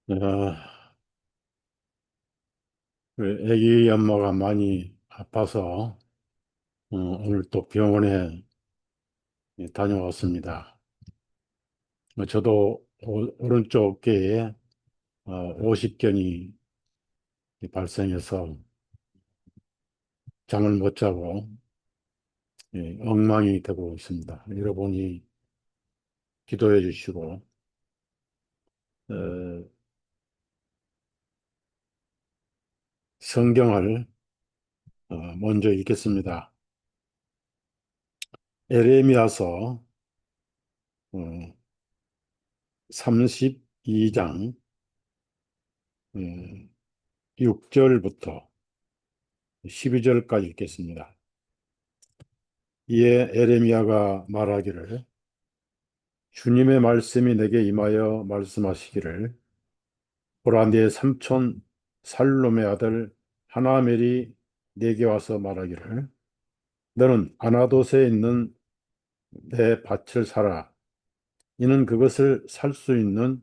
어, 그 아기 엄마가 많이 아파서 오늘 또 병원에 다녀왔습니다. 저도 오른쪽 어깨에 오십견이 발생해서 잠을 못 자고 엉망이 되고 있습니다. 여러분이 기도해 주시고 어, 성경을 먼저 읽겠습니다. 에레미야서 32장 6절부터 12절까지 읽겠습니다. 이에 에레미야가 말하기를 주님의 말씀이 내게 임하여 말씀하시기를 보라 네 삼촌 살룸의 아들 하나멜이 내게 와서 말하기를 너는 아나돗에 있는 내 밭을 사라. 이는 그것을 살 수 있는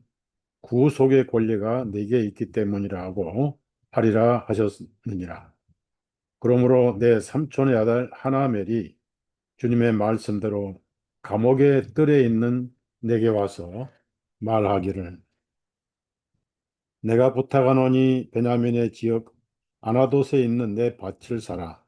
구속의 권리가 내게 있기 때문이라 하고 하리라 하셨느니라. 그러므로 내 삼촌의 아들 하나멜이 주님의 말씀대로 감옥의 뜰에 있는 내게 와서 말하기를 내가 부탁하노니 베냐민의 지역 아나돗에 있는 내 밭을 사라.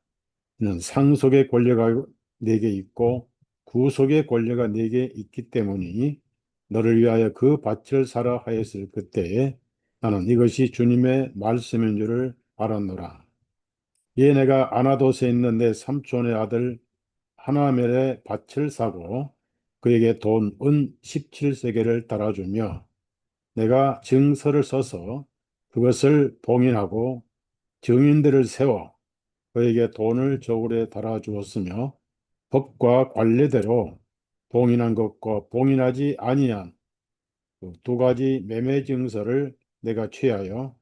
이는 상속의 권리가 내게 있고 구속의 권리가 내게 있기 때문이니 너를 위하여 그 밭을 사라 하였을 그때에 나는 이것이 주님의 말씀인 줄을 알았노라. 이에 내가 아나돗에 있는 내 삼촌의 아들 하나멜의 밭을 사고 그에게 돈 은 17세겔을 달아주며 내가 증서를 써서 그것을 봉인하고 증인들을 세워 그에게 돈을 저울에 달아주었으며 법과 관례대로 봉인한 것과 봉인하지 아니한 그두 가지 매매 증서를 내가 취하여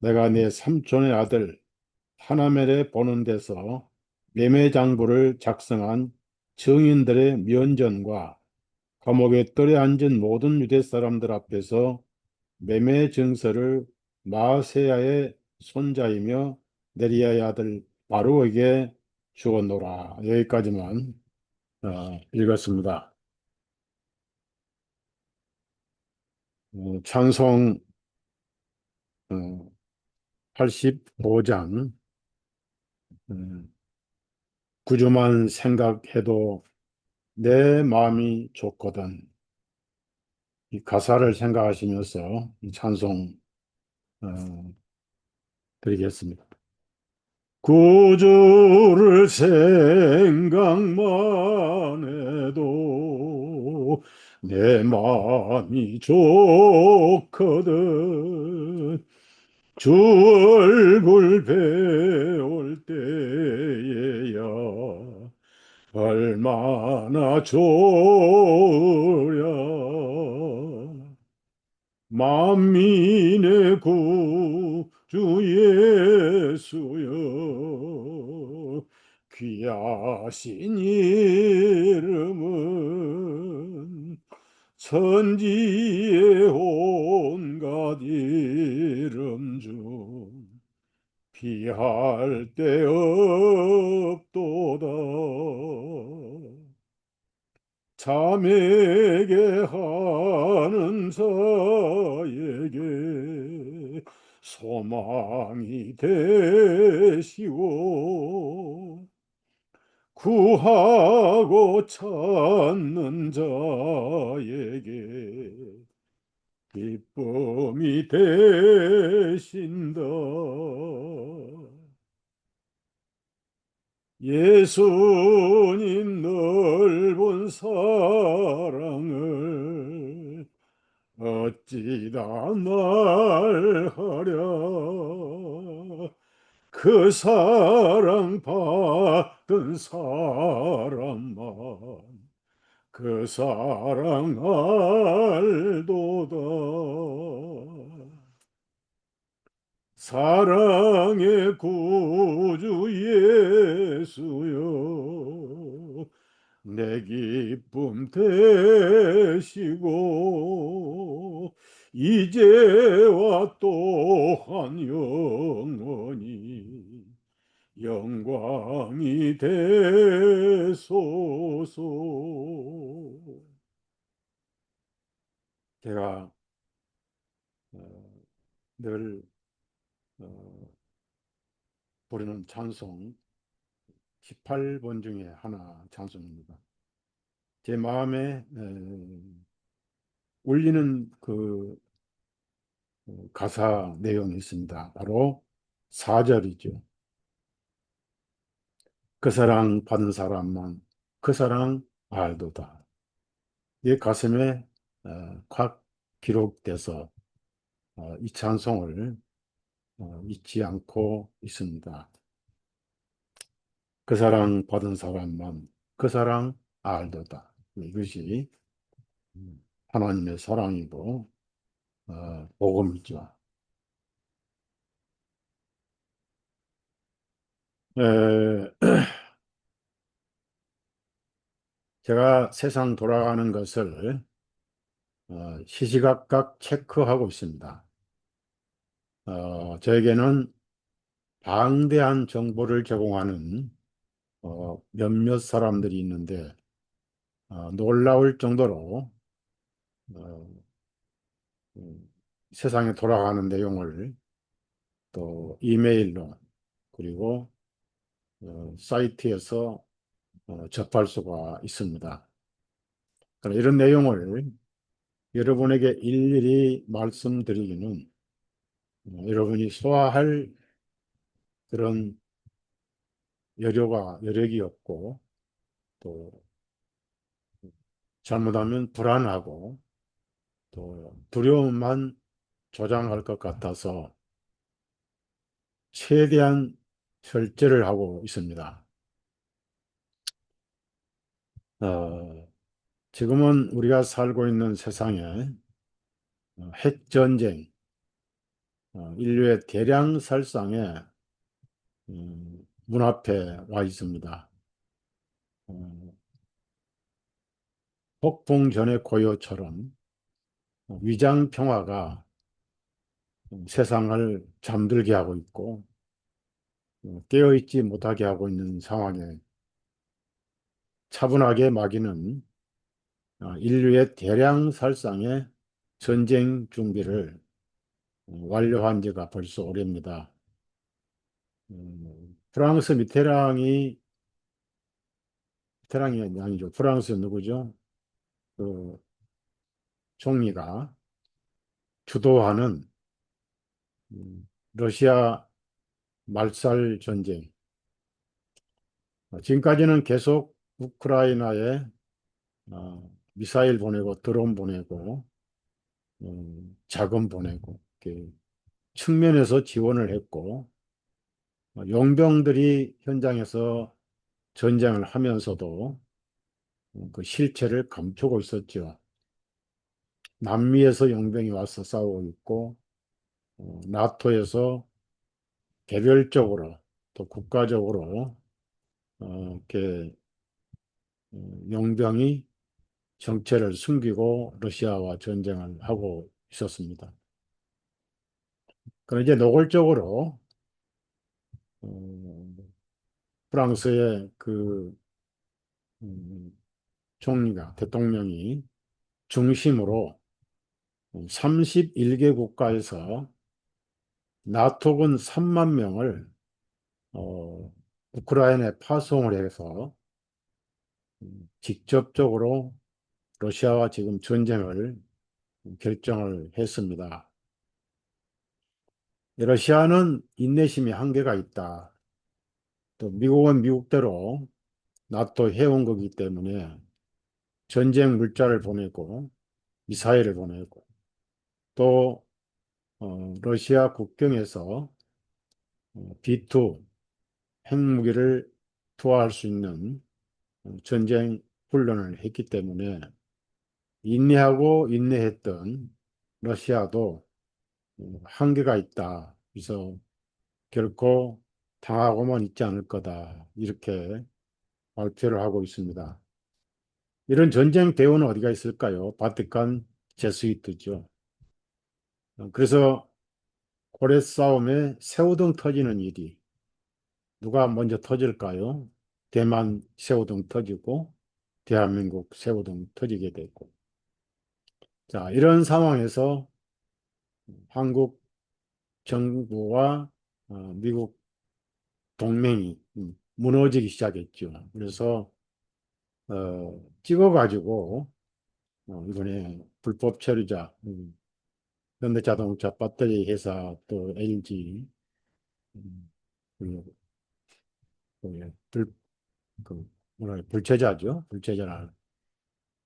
내가 내 삼촌의 아들 하나멜에 보는 데서 매매 장부를 작성한 증인들의 면전과 감옥에 뜰에 앉은 모든 유대 사람들 앞에서 매매 증서를 마세야의 손자이며 네리야의 아들 바루에게 주었노라. 여기까지만 읽었습니다. 찬송 85장 구주만 생각해도 내 마음이 좋거든. 이 가사를 생각하시면서 이 찬송 어, 드리겠습니다. 구주를 생각만 해도 내 마음이 좋거든. 주 얼굴 배울 때에야 얼마나 좋으랴. 만민의 구주 예수여 귀하신 이름은 천지의 온갖 이름 중 비할 데 없도다. 자매게 하는 자에게 소망이 되시고 구하고 찾는 자에게 기쁨이 되신다. 예수님 넓은 사랑을 어찌다 말하랴. 그 사랑 받은 사람만 그 사랑 알도다. 사랑의 구주 예수여 내 기쁨 되시고 이제와 또한 영원히 영광이 되소서. 제가 어, 늘 어, 부르는 찬송 18번 중에 하나 찬송입니다. 제 마음에 울리는 그 가사 내용이 있습니다. 바로 4절이죠. 그 사랑 받은 사람만 그 사랑 알도다. 이 가슴에 콱 기록돼서 이 찬송을 잊지 않고 있습니다. 그 사랑 받은 사람만 그 사랑 알도다. 이것이 하나님의 사랑이고 복음이죠. 에, 제가 세상 돌아가는 것을 시시각각 체크하고 있습니다. 저에게는 방대한 정보를 제공하는 몇몇 사람들이 있는데 놀라울 정도로 어, 세상에 돌아가는 내용을 또 이메일로 그리고 사이트에서 접할 수가 있습니다. 그러나 이런 내용을 여러분에게 일일이 말씀드리기는 여러분이 소화할 그런 여력이 없고 또 잘못하면 불안하고 또 두려움만 조장할 것 같아서 최대한 절제를 하고 있습니다. 어, 지금은 우리가 살고 있는 세상에 핵전쟁, 인류의 대량 살상에 문 앞에 와 있습니다. 어, 폭풍 전의 고요처럼 위장 평화가 세상을 잠들게 하고 있고 깨어있지 못하게 하고 있는 상황에 차분하게 막이는 인류의 대량 살상의 전쟁 준비를 완료한 지가 벌써 오래입니다. 프랑스 미테랑이 아니죠. 프랑스 누구죠? 그 총리가 주도하는 러시아 말살 전쟁. 지금까지는 계속 우크라이나에 미사일 보내고 드론 보내고 자금 보내고 이렇게 측면에서 지원을 했고 용병들이 현장에서 전쟁을 하면서도 그 실체를 감추고 있었죠. 남미에서 용병이 와서 싸우고 있고 나토에서 개별적으로 또 국가적으로 이렇게 용병이 정체를 숨기고 러시아와 전쟁을 하고 있었습니다. 그런데 이제 노골적으로 어, 프랑스의 그 총리가 대통령이 중심으로 31개 국가에서 나토군 3만 명을 우크라이나에 파송을 해서 직접적으로 러시아와 지금 전쟁을 결정을 했습니다. 러시아는 인내심이 한계가 있다. 또 미국은 미국대로 나토 회원국이기 때문에 전쟁 물자를 보내고 미사일을 보내고 또 러시아 국경에서 B2 핵무기를 투하할 수 있는 전쟁 훈련을 했기 때문에 인내하고 인내했던 러시아도 한계가 있다. 그래서 결코 당하고만 있지 않을 거다. 이렇게 발표를 하고 있습니다. 이런 전쟁 대우는 어디가 있을까요? 바티칸 제스위트죠. 그래서 고래 싸움에 새우등 터지는 일이 누가 먼저 터질까요? 대만 새우등 터지고 대한민국 새우등 터지게 됐고. 자, 이런 상황에서 한국 정부와 미국 동맹이 무너지기 시작했죠. 그래서 찍어가지고 이번에 불법 체류자 현대자동차 배터리 회사 또 LG 음, 그, 불, 뭐라 불체자죠. 불체자를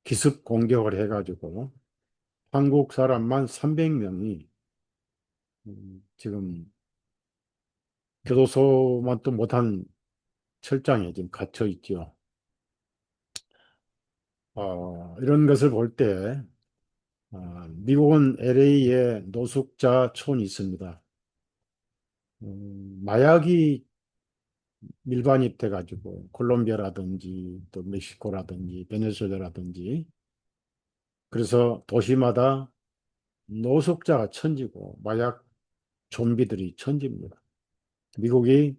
기습 공격을 해가지고 한국 사람만 300명이 지금 교도소만 또 못한 철장에 지금 갇혀 있죠. 이런 것을 볼 때, 미국은 LA에 노숙자촌이 있습니다. 마약이 밀반입돼 가지고 콜롬비아라든지 또 멕시코라든지 베네수엘라라든지 그래서 도시마다 노숙자가 천지고 마약 좀비들이 천지입니다. 미국이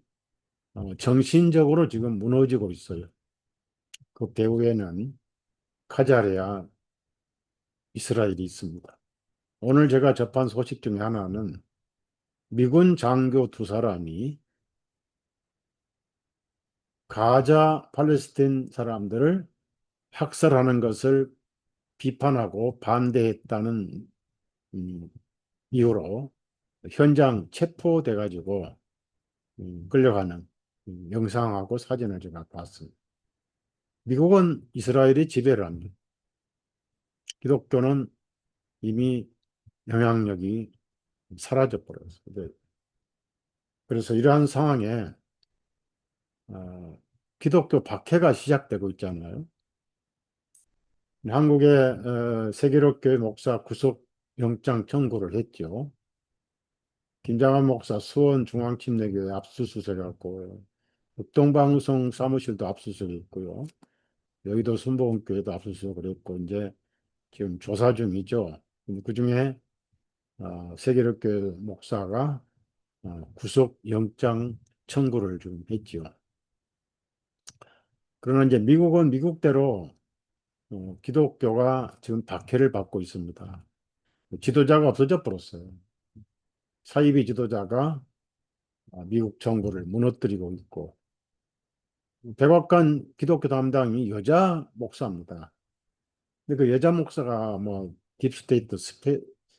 정신적으로 지금 무너지고 있어요. 그 배후에는 카자레아 이스라엘이 있습니다. 오늘 제가 접한 소식 중에 하나는 미군 장교 두 사람이 가자 팔레스틴 사람들을 학살하는 것을 비판하고 반대했다는 음, 이유로 현장 체포돼 가지고 끌려가는 영상하고 사진을 제가 봤습니다. 미국은 이스라엘이 지배를 합니다. 기독교는 이미 영향력이 사라져 버렸어요. 그래서 이러한 상황에 어, 기독교 박해가 시작되고 있잖아요. 한국의 세계로교회 목사 구속 영장 청구를 했죠. 김장한 목사 수원중앙침례교회 압수수색했고 북동방송 사무실도 압수수색했고요. 여의도 순복음교회도 압수수색을 했고 이제 지금 조사 중이죠. 그중에 세계로교회 목사가 구속 영장 청구를 좀 했죠. 그러나 이제 미국은 미국대로 기독교가 지금 박해를 받고 있습니다. 지도자가 없어져 버렸어요. 사이비 지도자가 미국 정부를 무너뜨리고 있고 백악관 기독교 담당이 여자 목사입니다. 근데 그 여자 목사가 뭐 딥스테이트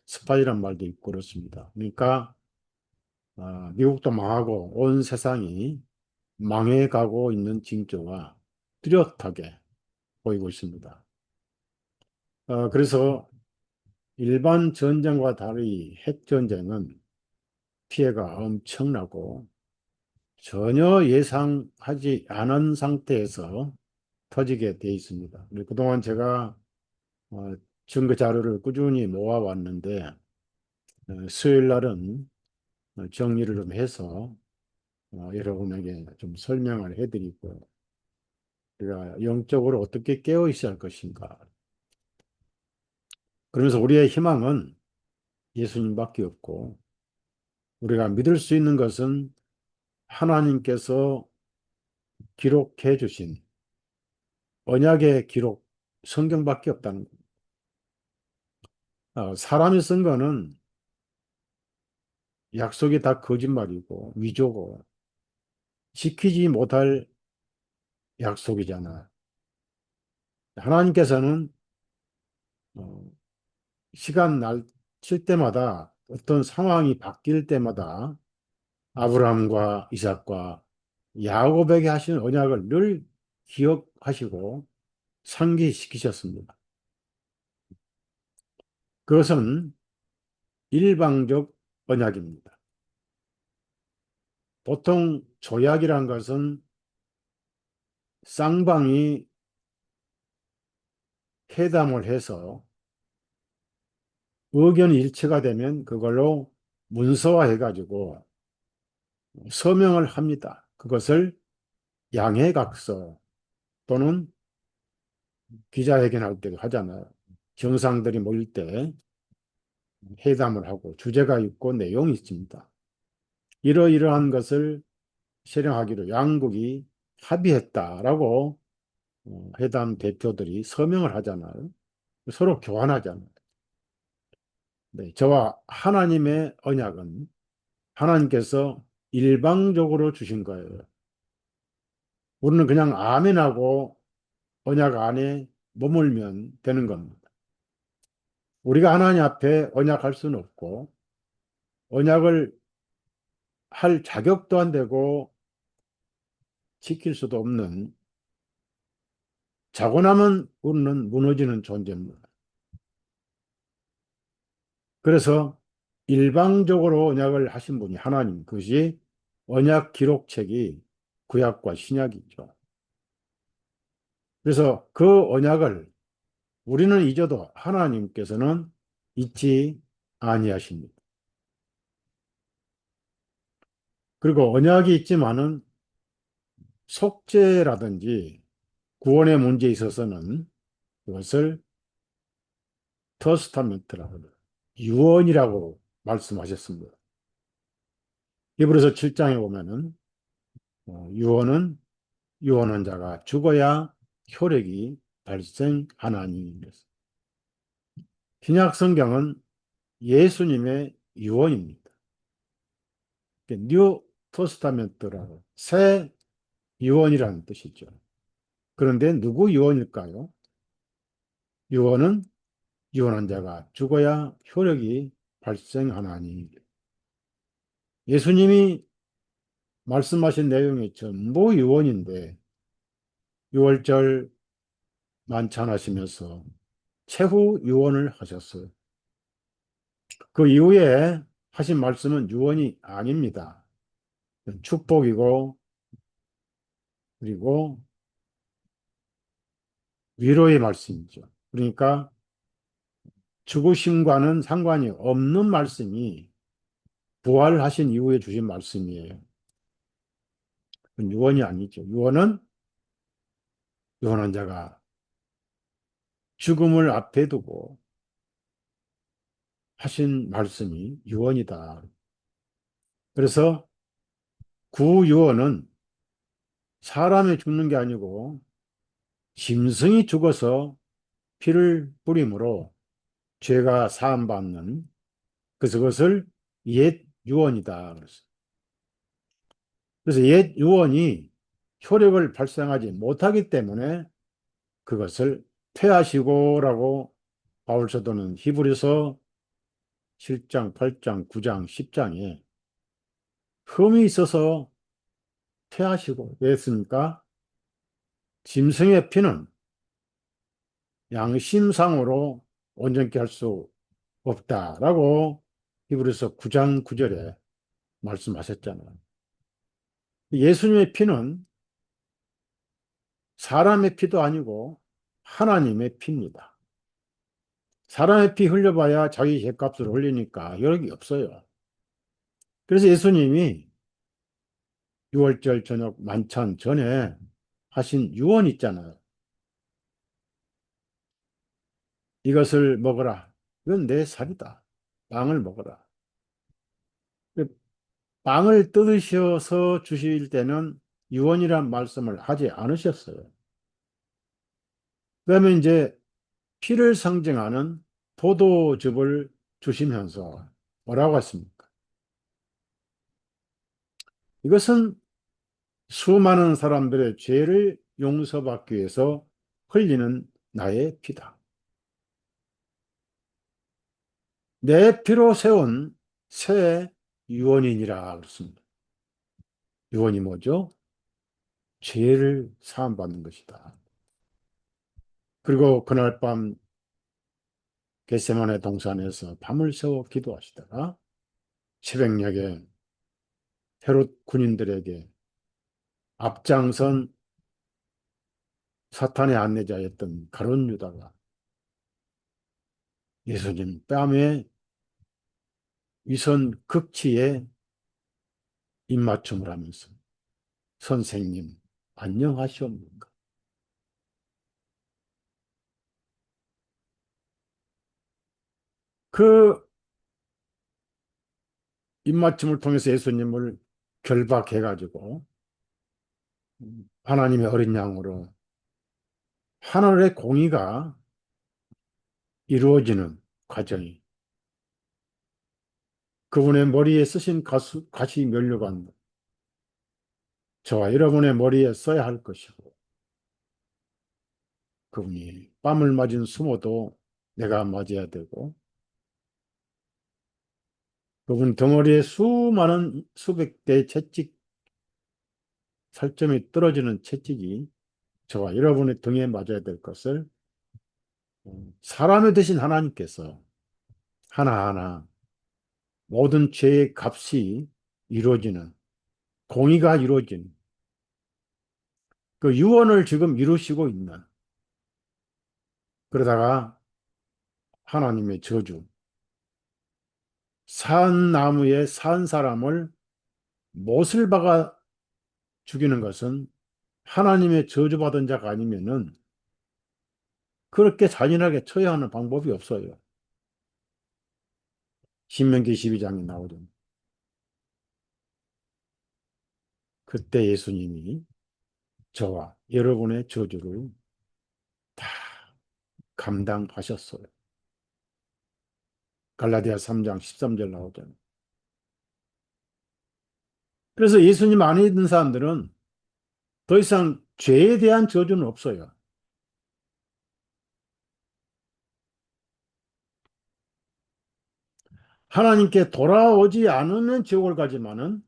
스파이란 말도 있고 그렇습니다. 그러니까 미국도 망하고 온 세상이 망해가고 있는 징조가 뚜렷하게 보이고 있습니다. 그래서 일반 전쟁과 달리 핵전쟁은 피해가 엄청나고 전혀 예상하지 않은 상태에서 터지게 돼 있습니다. 그동안 제가 어, 증거 자료를 꾸준히 모아왔는데 수요일 날은 정리를 좀 해서 여러분에게 좀 설명을 해드리고 우리가 영적으로 어떻게 깨어 있어야 할 것인가. 그러면서 우리의 희망은 예수님밖에 없고 우리가 믿을 수 있는 것은 하나님께서 기록해 주신 언약의 기록, 성경밖에 없다는 겁니다. 사람이 쓴 거는 약속이 다 거짓말이고 위조고 지키지 못할 약속이잖아. 하나님께서는 어, 시간 날 칠 때마다 어떤 상황이 바뀔 때마다 아브라함과 이삭과 야곱에게 하신 언약을 늘 기억하시고 상기시키셨습니다. 그것은 일방적 언약입니다. 보통 조약이란 것은 쌍방이 회담을 해서 의견이 일치가 되면 그걸로 문서화해가지고 서명을 합니다. 그것을 양해각서 또는 기자회견할 때도 하잖아요. 정상들이 모일 때 회담을 하고 주제가 있고 내용이 있습니다. 이러이러한 것을 실행하기로 양국이 합의했다라고 회담 대표들이 서명을 하잖아요. 서로 교환하잖아요. 네, 저와 하나님의 언약은 하나님께서 일방적으로 주신 거예요. 우리는 그냥 아멘하고 언약 안에 머물면 되는 겁니다. 우리가 하나님 앞에 언약할 수는 없고 언약을 할 자격도 안 되고 지킬 수도 없는 자고 나면 우리는 무너지는 존재입니다. 그래서 일방적으로 언약을 하신 분이 하나님, 그것이 언약 기록책이 구약과 신약이죠. 그래서 그 언약을 우리는 잊어도 하나님께서는 잊지 아니하십니다. 그리고 언약이 있지만은 속죄라든지 구원의 문제에 있어서는 그것을 터스타멘트라고 유언이라고 말씀하셨습니다. 히브리서 7장에 보면은 유언은 유언한 자가 죽어야 효력이 발생하나니. 신약 성경은 예수님의 유언입니다. 뉴 토스타멘트라고 새 유언이라는 뜻이죠. 그런데 누구 유언일까요? 유언은 유언한 자가 죽어야 효력이 발생하나니. 예수님이 말씀하신 내용이 전부 유언인데 6월절 만찬하시면서 최후 유언을 하셨어요. 그 이후에 하신 말씀은 유언이 아닙니다. 축복이고 그리고 위로의 말씀이죠. 그러니까 죽으심과는 상관이 없는 말씀이 부활하신 이후에 주신 말씀이에요. 그건 유언이 아니죠. 유언은 유언한 자가 죽음을 앞에 두고 하신 말씀이 유언이다. 그래서 구유언은 사람이 죽는 게 아니고 짐승이 죽어서 피를 뿌림으로 죄가 사함받는 그것을 옛 유언이다. 그래서 옛 유언이 효력을 발생하지 못하기 때문에 그것을 폐하시고라고 바울 사도는 히브리서 7장, 8장, 9장, 10장에 흠이 있어서 폐하시고 왜 했습니까? 짐승의 피는 양심상으로 온전케 할 수 없다라고 히브리서 9장 9절에 말씀하셨잖아요. 예수님의 피는 사람의 피도 아니고 하나님의 피입니다. 사람의 피 흘려봐야 자기 죗값을 흘리니까 여력이 없어요. 그래서 예수님이 6월절 저녁 만찬 전에 하신 유언 있잖아요. 이것을 먹어라. 이건 내 살이다. 빵을 먹어라. 빵을 뜯으셔서 주실 때는 유언이란 말씀을 하지 않으셨어요. 그러면 이제 피를 상징하는 포도즙을 주시면서 뭐라고 했습니까? 이것은 수많은 사람들의 죄를 용서받기 위해서 흘리는 나의 피다. 내 피로 세운 새 유언이니라 그렇습니다. 유언이 뭐죠? 죄를 사함받는 것이다. 그리고 그날 밤 겟세마네 동산에서 밤을 새워 기도하시다가 새벽녘에 헤롯 군인들에게 앞장선 사탄의 안내자였던 가룟 유다가 예수님 뺨에 위선 극치에 입맞춤을 하면서 선생님 안녕하시옵니까? 그 입맞춤을 통해서 예수님을 결박해가지고 하나님의 어린 양으로 하늘의 공의가 이루어지는 과정이 그분의 머리에 쓰신 가시 면류관 저와 여러분의 머리에 써야 할 것이고 그분이 뺨을 맞은 수모도 내가 맞아야 되고 그분 덩어리에 수많은 수백 대의 채찍 살점이 떨어지는 채찍이 저와 여러분의 등에 맞아야 될 것을 사람의 대신 하나님께서 하나하나 모든 죄의 값이 이루어지는 공의가 이루어진 그 유언을 지금 이루시고 있는 그러다가 하나님의 저주 산 나무에 산 사람을 못을 박아 죽이는 것은 하나님의 저주받은 자가 아니면은 그렇게 잔인하게 처해야 하는 방법이 없어요. 신명기 12장에 나오죠. 그때 예수님이 저와 여러분의 저주를 다 감당하셨어요. 갈라디아 3장 13절 나오잖아요. 그래서 예수님 안에 있는 사람들은 더 이상 죄에 대한 저주는 없어요. 하나님께 돌아오지 않으면 지옥을 가지만은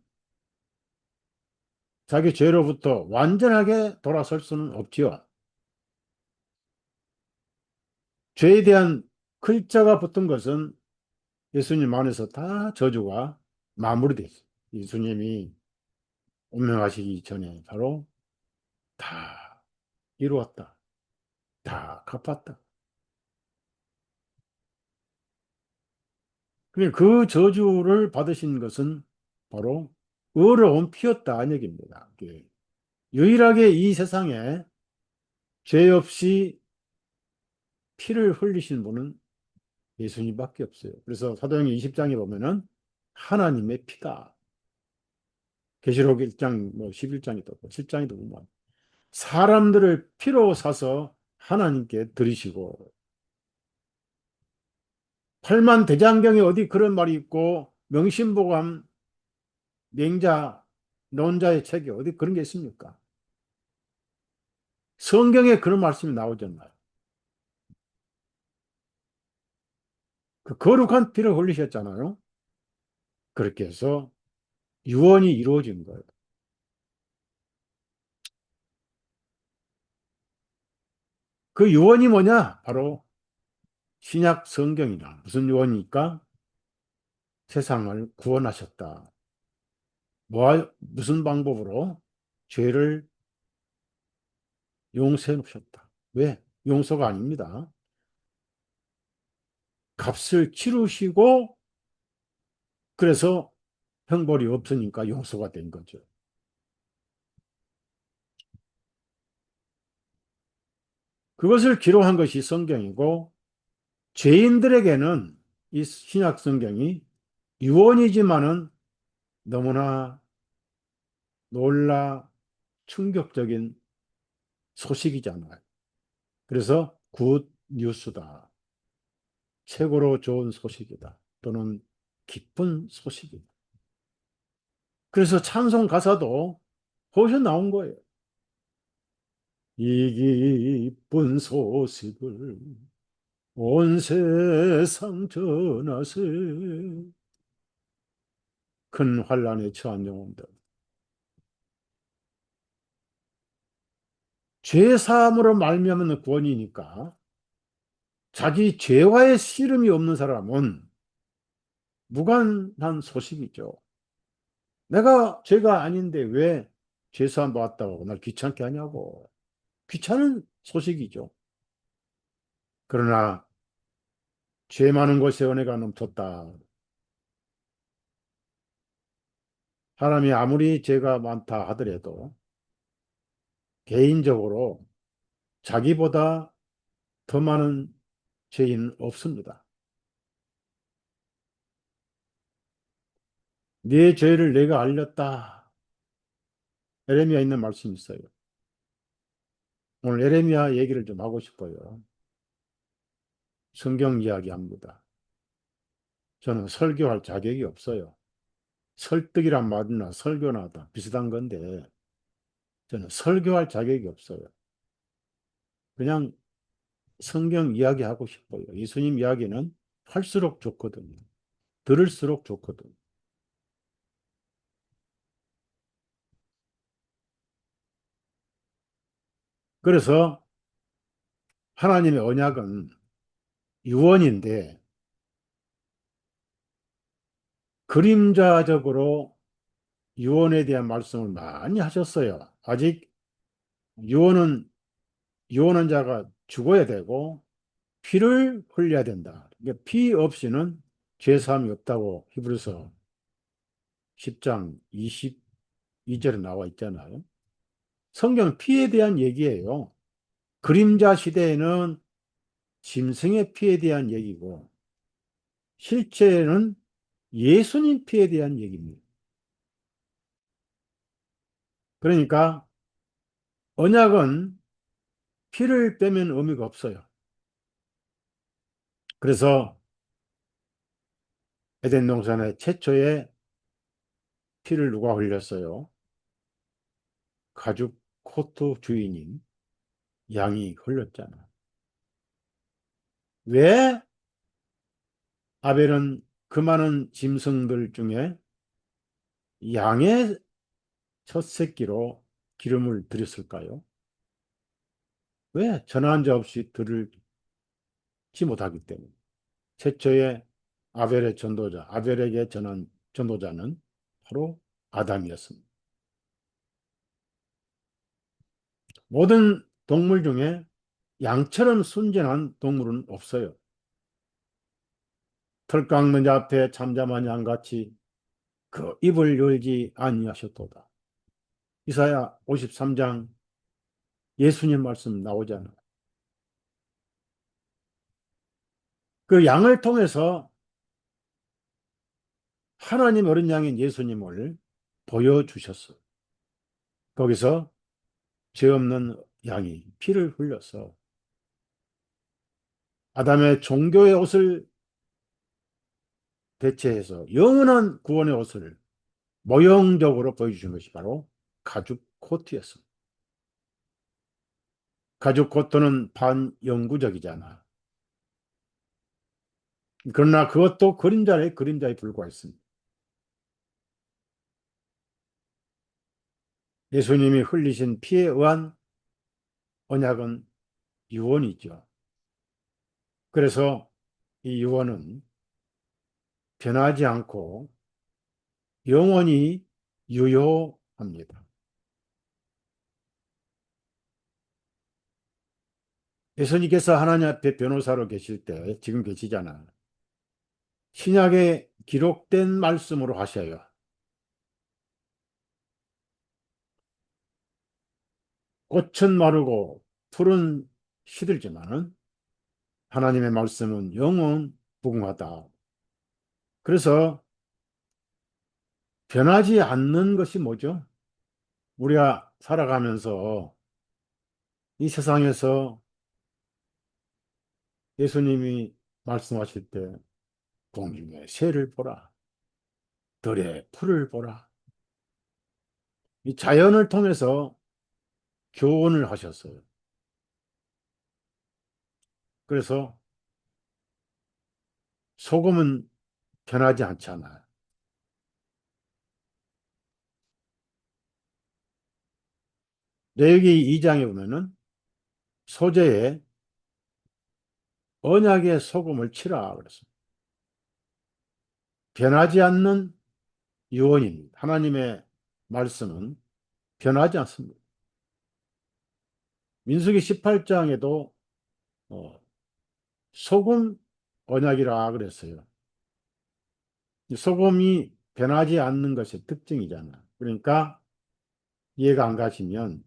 자기 죄로부터 완전하게 돌아설 수는 없지요. 죄에 대한 글자가 붙은 것은 예수님 안에서 다 저주가 마무리됐어요. 예수님이 운명하시기 전에 바로 다 이루었다. 다 갚았다. 그 저주를 받으신 것은 바로 의로운 피였다 한 얘기입니다. 유일하게 이 세상에 죄 없이 피를 흘리신 분은 예수님밖에 없어요. 그래서 사도행전 20장에 보면은 하나님의 피다. 계시록 1장, 11장에도, 7장에도 보면 사람들을 피로 사서 하나님께 드리시고 팔만대장경에 어디 그런 말이 있고 명심보감 맹자 논자의 책에 어디 그런 게 있습니까? 성경에 그런 말씀이 나오잖아요. 그 거룩한 피를 흘리셨잖아요. 그렇게 해서 유언이 이루어진 거예요. 그 유언이 뭐냐? 바로 신약 성경이다. 무슨 유언입니까? 세상을 구원하셨다. 무슨 방법으로? 죄를 용서해 놓으셨다. 왜? 용서가 아닙니다. 값을 치르시고 그래서 형벌이 없으니까 용서가 된 거죠. 그것을 기록한 것이 성경이고 죄인들에게는 이 신약 성경이 유언이지만은 너무나 놀라 충격적인 소식이잖아요. 그래서 굿 뉴스다. 최고로 좋은 소식이다. 또는 기쁜 소식이다. 그래서 찬송 가사도 거기서 나온 거예요. 이 기쁜 소식을 온 세상 전하세 큰 환난에 처한 영혼들 죄 사함으로 말미암은 구원이니까 자기 죄와의 씨름이 없는 사람은 무관한 소식이죠. 내가 죄가 아닌데 왜 죄사함 받았다고 날 귀찮게 하냐고. 귀찮은 소식이죠. 그러나 죄 많은 곳에 은혜가 넘쳤다. 사람이 아무리 죄가 많다 하더라도 개인적으로 자기보다 더 많은 죄인은 없습니다. 네 죄를 내가 알렸다. 에레미야 있는 말씀이 있어요. 오늘 에레미야 얘기를 좀 하고 싶어요. 성경 이야기합니다. 저는 설교할 자격이 없어요. 설득이란 말이나 설교나 다 비슷한 건데 저는 설교할 자격이 없어요. 그냥 성경 이야기하고 싶어요. 예수님 이야기는 할수록 좋거든요. 들을수록 좋거든요. 그래서 하나님의 언약은 유언인데 그림자적으로 유언에 대한 말씀을 많이 하셨어요. 아직 유언은 유언한 자가 죽어야 되고 피를 흘려야 된다. 그러니까 피 없이는 죄 사함이 없다고 히브리서 10장 22절에 나와 있잖아요. 성경은 피에 대한 얘기예요. 그림자 시대에는 짐승의 피에 대한 얘기고 실제는 예수님 피에 대한 얘기입니다. 그러니까 언약은 피를 빼면 의미가 없어요. 그래서 에덴 동산의 최초의 피를 누가 흘렸어요? 가죽 코트 주인인 양이 흘렸잖아. 왜 아벨은 그 많은 짐승들 중에 양의 첫 새끼로 기름을 드렸을까요? 왜 전환자 없이 드리지 못하기 때문에. 최초의 아벨의 전도자, 아벨에게 전한 전도자는 바로 아담이었습니다. 모든 동물 중에 양처럼 순전한 동물은 없어요. 털 깎는 자 앞에 잠잠한 양같이 그 입을 열지 아니하셨도다. 이사야 53장 예수님 말씀 나오잖아. 그 양을 통해서 하나님 어린 양인 예수님을 보여주셨어. 거기서 죄 없는 양이 피를 흘려서 아담의 종교의 옷을 대체해서 영원한 구원의 옷을 모형적으로 보여주신 것이 바로 가죽 코트였습니다. 가죽 코트는 반영구적이잖아. 그러나 그것도 그림자에 불과했습니다. 예수님이 흘리신 피에 의한 언약은 유언이죠. 그래서 이 유언은 변하지 않고 영원히 유효합니다. 예수님께서 하나님 앞에 변호사로 계실 때 지금 계시잖아. 신약에 기록된 말씀으로 하셔요. 꽃은 마르고 풀은 시들지만은 하나님의 말씀은 영원 무궁하다. 그래서 변하지 않는 것이 뭐죠? 우리가 살아가면서 이 세상에서 예수님이 말씀하실 때 공중의 새를 보라, 들의 풀을 보라. 이 자연을 통해서 교훈을 하셨어요. 그래서 소금은 변하지 않잖아요. 레위기 2장에 보면은 소재에 언약의 소금을 치라 그랬습니다. 변하지 않는 유언입니다. 하나님의 말씀은 변하지 않습니다. 민수기 18장에도 소금 언약이라 그랬어요. 소금이 변하지 않는 것의 특징이잖아. 그러니까 이해가 안 가시면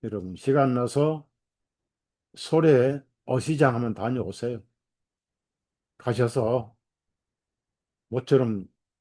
여러분 시간 나서 소래 어시장 한번 다녀오세요. 가셔서 모처럼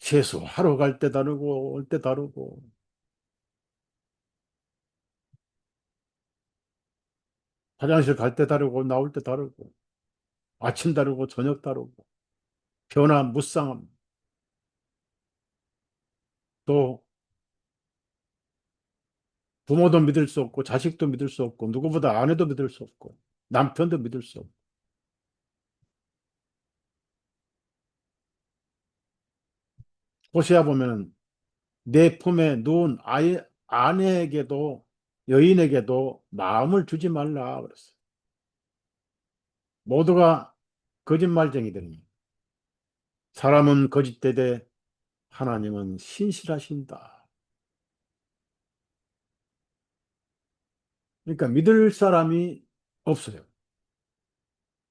세수하러 갈 때 다르고 올 때 다르고 화장실 갈 때 다르고 나올 때 다르고 아침 다르고 저녁 다르고 변화무쌍함. 또 부모도 믿을 수 없고 자식도 믿을 수 없고 누구보다 아내도 믿을 수 없고 남편도 믿을 수 없고 호세아 보면은 내 품에 누운 아내에게도 여인에게도 마음을 주지 말라 그랬어요. 모두가 거짓말쟁이들이 사람은 거짓되되 하나님은 신실하신다. 그러니까 믿을 사람이 없어요.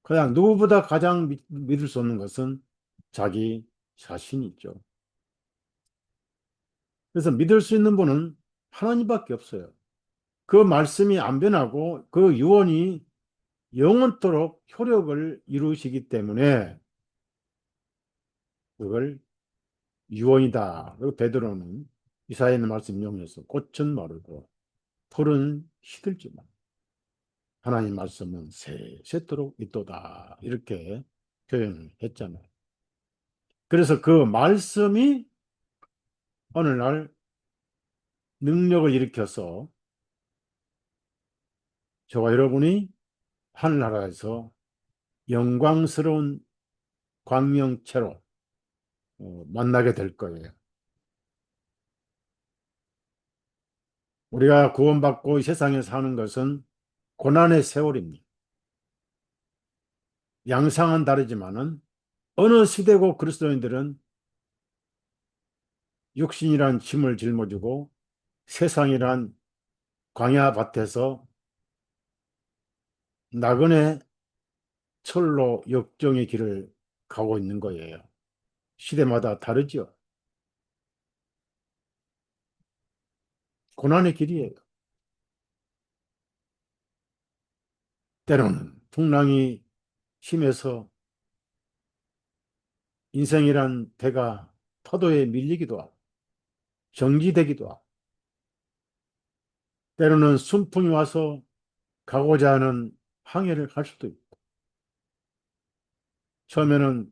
그냥 누구보다 가장 믿을 수 없는 것은 자기 자신이죠. 그래서 믿을 수 있는 분은 하나님밖에 없어요. 그 말씀이 안 변하고 그 유언이 영원토록 효력을 이루시기 때문에 그걸 유언이다. 그리고 베드로는 이사야의 말씀 인용해서 꽃은 마르고 풀은 시들지만 하나님 말씀은 세세토록 있도다. 이렇게 표현을 했잖아요. 그래서 그 말씀이 어느 날 능력을 일으켜서 저와 여러분이 하늘나라에서 영광스러운 광명체로 만나게 될 거예요. 우리가 구원받고 이 세상에 사는 것은 고난의 세월입니다. 양상은 다르지만은 어느 시대고 그리스도인들은 육신이란 짐을 짊어지고 세상이란 광야 밭에서 나그네 철로 역정의 길을 가고 있는 거예요. 시대마다 다르죠. 고난의 길이에요. 때로는 풍랑이 심해서 인생이란 배가 파도에 밀리기도 하고 정지되기도 하고 때로는 순풍이 와서 가고자 하는 항해를 갈 수도 있고 처음에는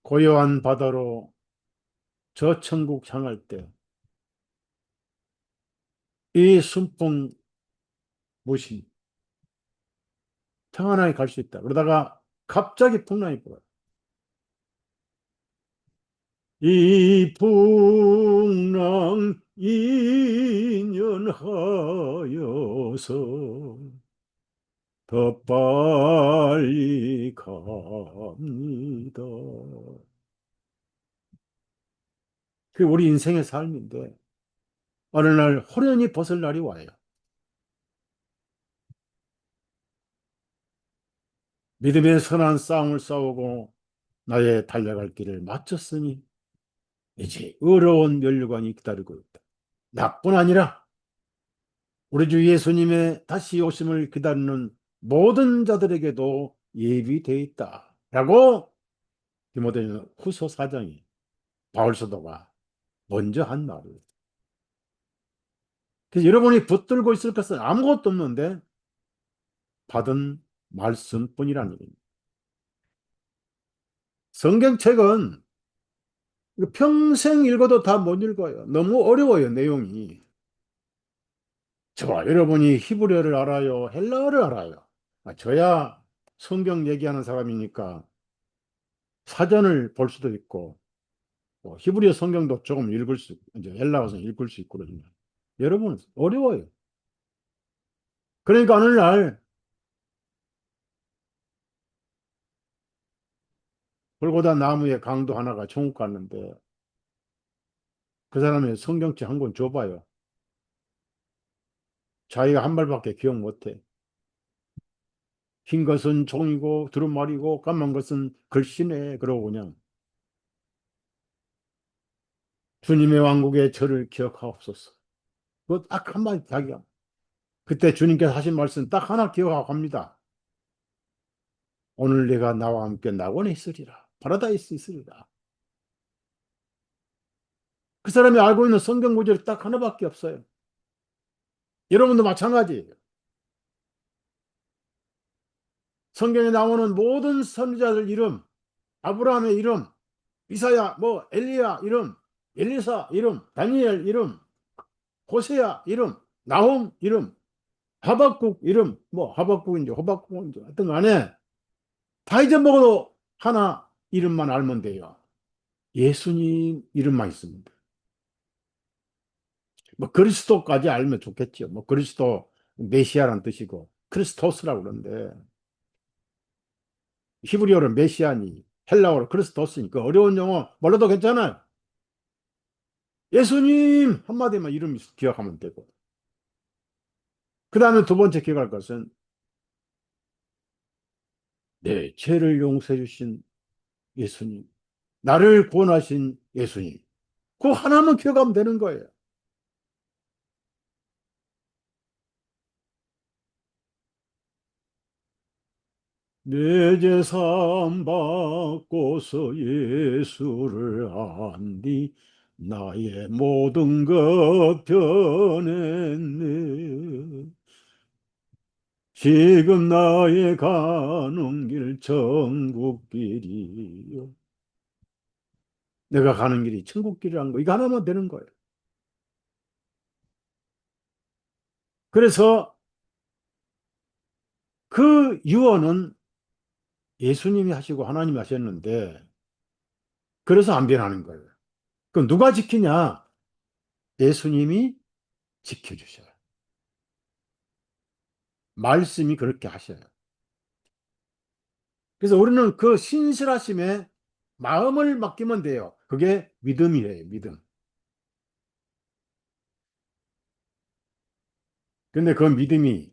고요한 바다로 저 천국 향할 때 이 순풍 무시 평안하게 갈 수 있다. 그러다가 갑자기 풍랑이 불어요. 이 풍랑 인연하여서 더 빨리 갑니다. 그 우리 인생의 삶인데 어느 날 호련히 벗을 날이 와요. 믿음의 선한 싸움을 싸우고 나의 달려갈 길을 마쳤으니 이제 의로운 면류관이 기다리고 있다. 나뿐 아니라 우리 주 예수님의 다시 오심을 기다리는 모든 자들에게도 예비되어 있다. 라고 디모데 후서 4장이 바울 사도가 먼저 한 말이에요. 그래서 여러분이 붙들고 있을 것은 아무것도 없는데 받은 말씀뿐이라는 얘기입니다. 성경책은 평생 읽어도 다 못 읽어요. 너무 어려워요, 내용이. 저와 여러분이 히브리어를 알아요, 헬라어를 알아요. 저야 성경 얘기하는 사람이니까 사전을 볼 수도 있고, 히브리어 성경도 조금 읽을 수, 이제 헬라어서 읽을 수 있고 그러지만, 여러분은 어려워요. 그러니까 어느 날 골고다 나무에 강도 하나가 천국 갔는데 그 사람이 성경책 한 권 줘봐요. 자기가 한 말밖에 기억 못해. 흰 것은 종이고 두루마리고 까만 것은 글씨네. 그러고 그냥 주님의 왕국의 저를 기억하옵소서. 그거 딱 한마디 자기가. 그때 주님께서 하신 말씀 딱 하나 기억하고 갑니다. 오늘 내가 나와 함께 낙원에 있으리라. 파라다이스 있으리라. 그 사람이 알고 있는 성경 구절이 딱 하나밖에 없어요. 여러분도 마찬가지예요. 성경에 나오는 모든 선지자들 이름, 아브라함의 이름, 이사야, 뭐 엘리야 이름, 엘리사 이름, 다니엘 이름, 호세야 이름, 나홈 이름, 하박국 이름, 뭐 하박국인지 호박국인지 하여튼 간에 다 잊어먹어도 하나 이름만 알면 돼요. 예수님 이름만 있습니다. 뭐 그리스도까지 알면 좋겠죠. 뭐 그리스도 메시아란 뜻이고 크리스토스라고 그러는데 히브리어로 메시아니 헬라어로 크리스토스니까 어려운 영어 몰라도 괜찮아요. 예수님 한마디만 이름 기억하면 되고 그 다음에 두 번째 기억할 것은 내 죄를 용서해 주신 예수님, 나를 구원하신 예수님. 그 하나만 기억하면 되는 거예요. 내 재산 받고서 예수를 안디 나의 모든 것 변했네. 지금 나의 가는 길 천국길이요. 내가 가는 길이 천국길이라는 거 이거 하나만 되는 거예요. 그래서 그 유언은 예수님이 하시고 하나님이 하셨는데 그래서 안 변하는 거예요. 그럼 누가 지키냐? 예수님이 지켜주셔요. 말씀이 그렇게 하셔요. 그래서 우리는 그 신실하심에 마음을 맡기면 돼요. 그게 믿음이에요, 믿음. 근데 그 믿음이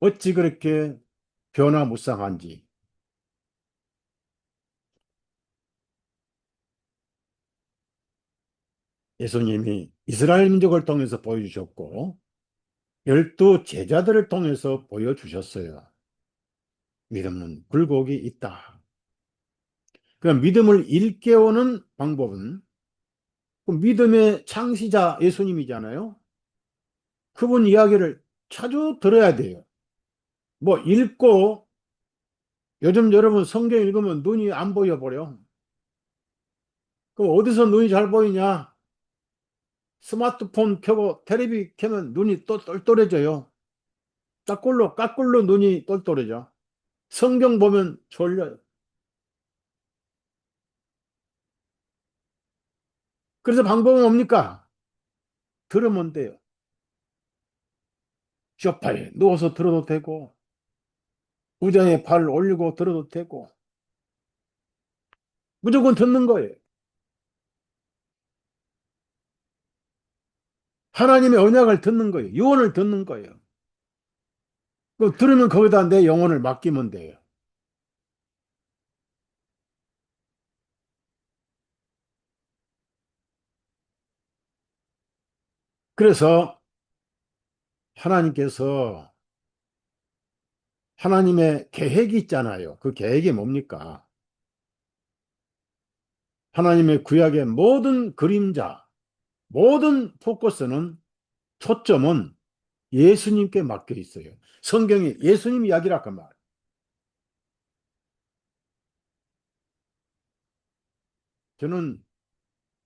어찌 그렇게 변화무쌍한지. 예수님이 이스라엘 민족을 통해서 보여주셨고, 열두 제자들을 통해서 보여주셨어요. 믿음은 굴곡이 있다. 그 믿음을 일깨우는 방법은 그 믿음의 창시자 예수님이잖아요. 그분 이야기를 자주 들어야 돼요. 뭐 읽고 요즘 여러분 성경 읽으면 눈이 안 보여 버려. 그럼 어디서 눈이 잘 보이냐? 스마트폰 켜고 테레비 켜면 눈이 또 똘똘해져요. 까꿀로 눈이 똘똘해져. 성경 보면 졸려요. 그래서 방법은 뭡니까? 들으면 돼요. 소파에 누워서 들어도 되고 의자에 발 올리고 들어도 되고 무조건 듣는 거예요. 하나님의 언약을 듣는 거예요. 유언을 듣는 거예요. 그 들으면 거기다 내 영혼을 맡기면 돼요. 그래서 하나님께서 하나님의 계획이 있잖아요. 그 계획이 뭡니까? 하나님의 구약의 모든 그림자, 모든 포커스는 초점은 예수님께 맡겨 있어요. 성경이 예수님 이야기라 그 말. 저는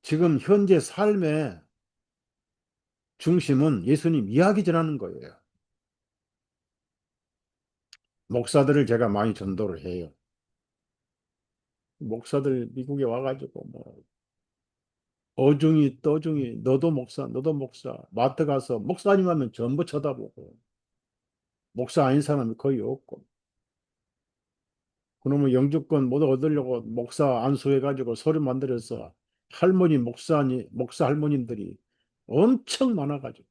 지금 현재 삶의 중심은 예수님 이야기 전하는 거예요. 목사들을 제가 많이 전도를 해요. 목사들 미국에 와가지고 뭐 어중이 떠중이 너도 목사 너도 목사 마트 가서 목사님 하면 전부 쳐다보고 목사 아닌 사람이 거의 없고 그러면 영주권 못 얻으려고 목사 안수해가지고 서류 만들어서 할머니 목사 할머님들이 엄청 많아가지고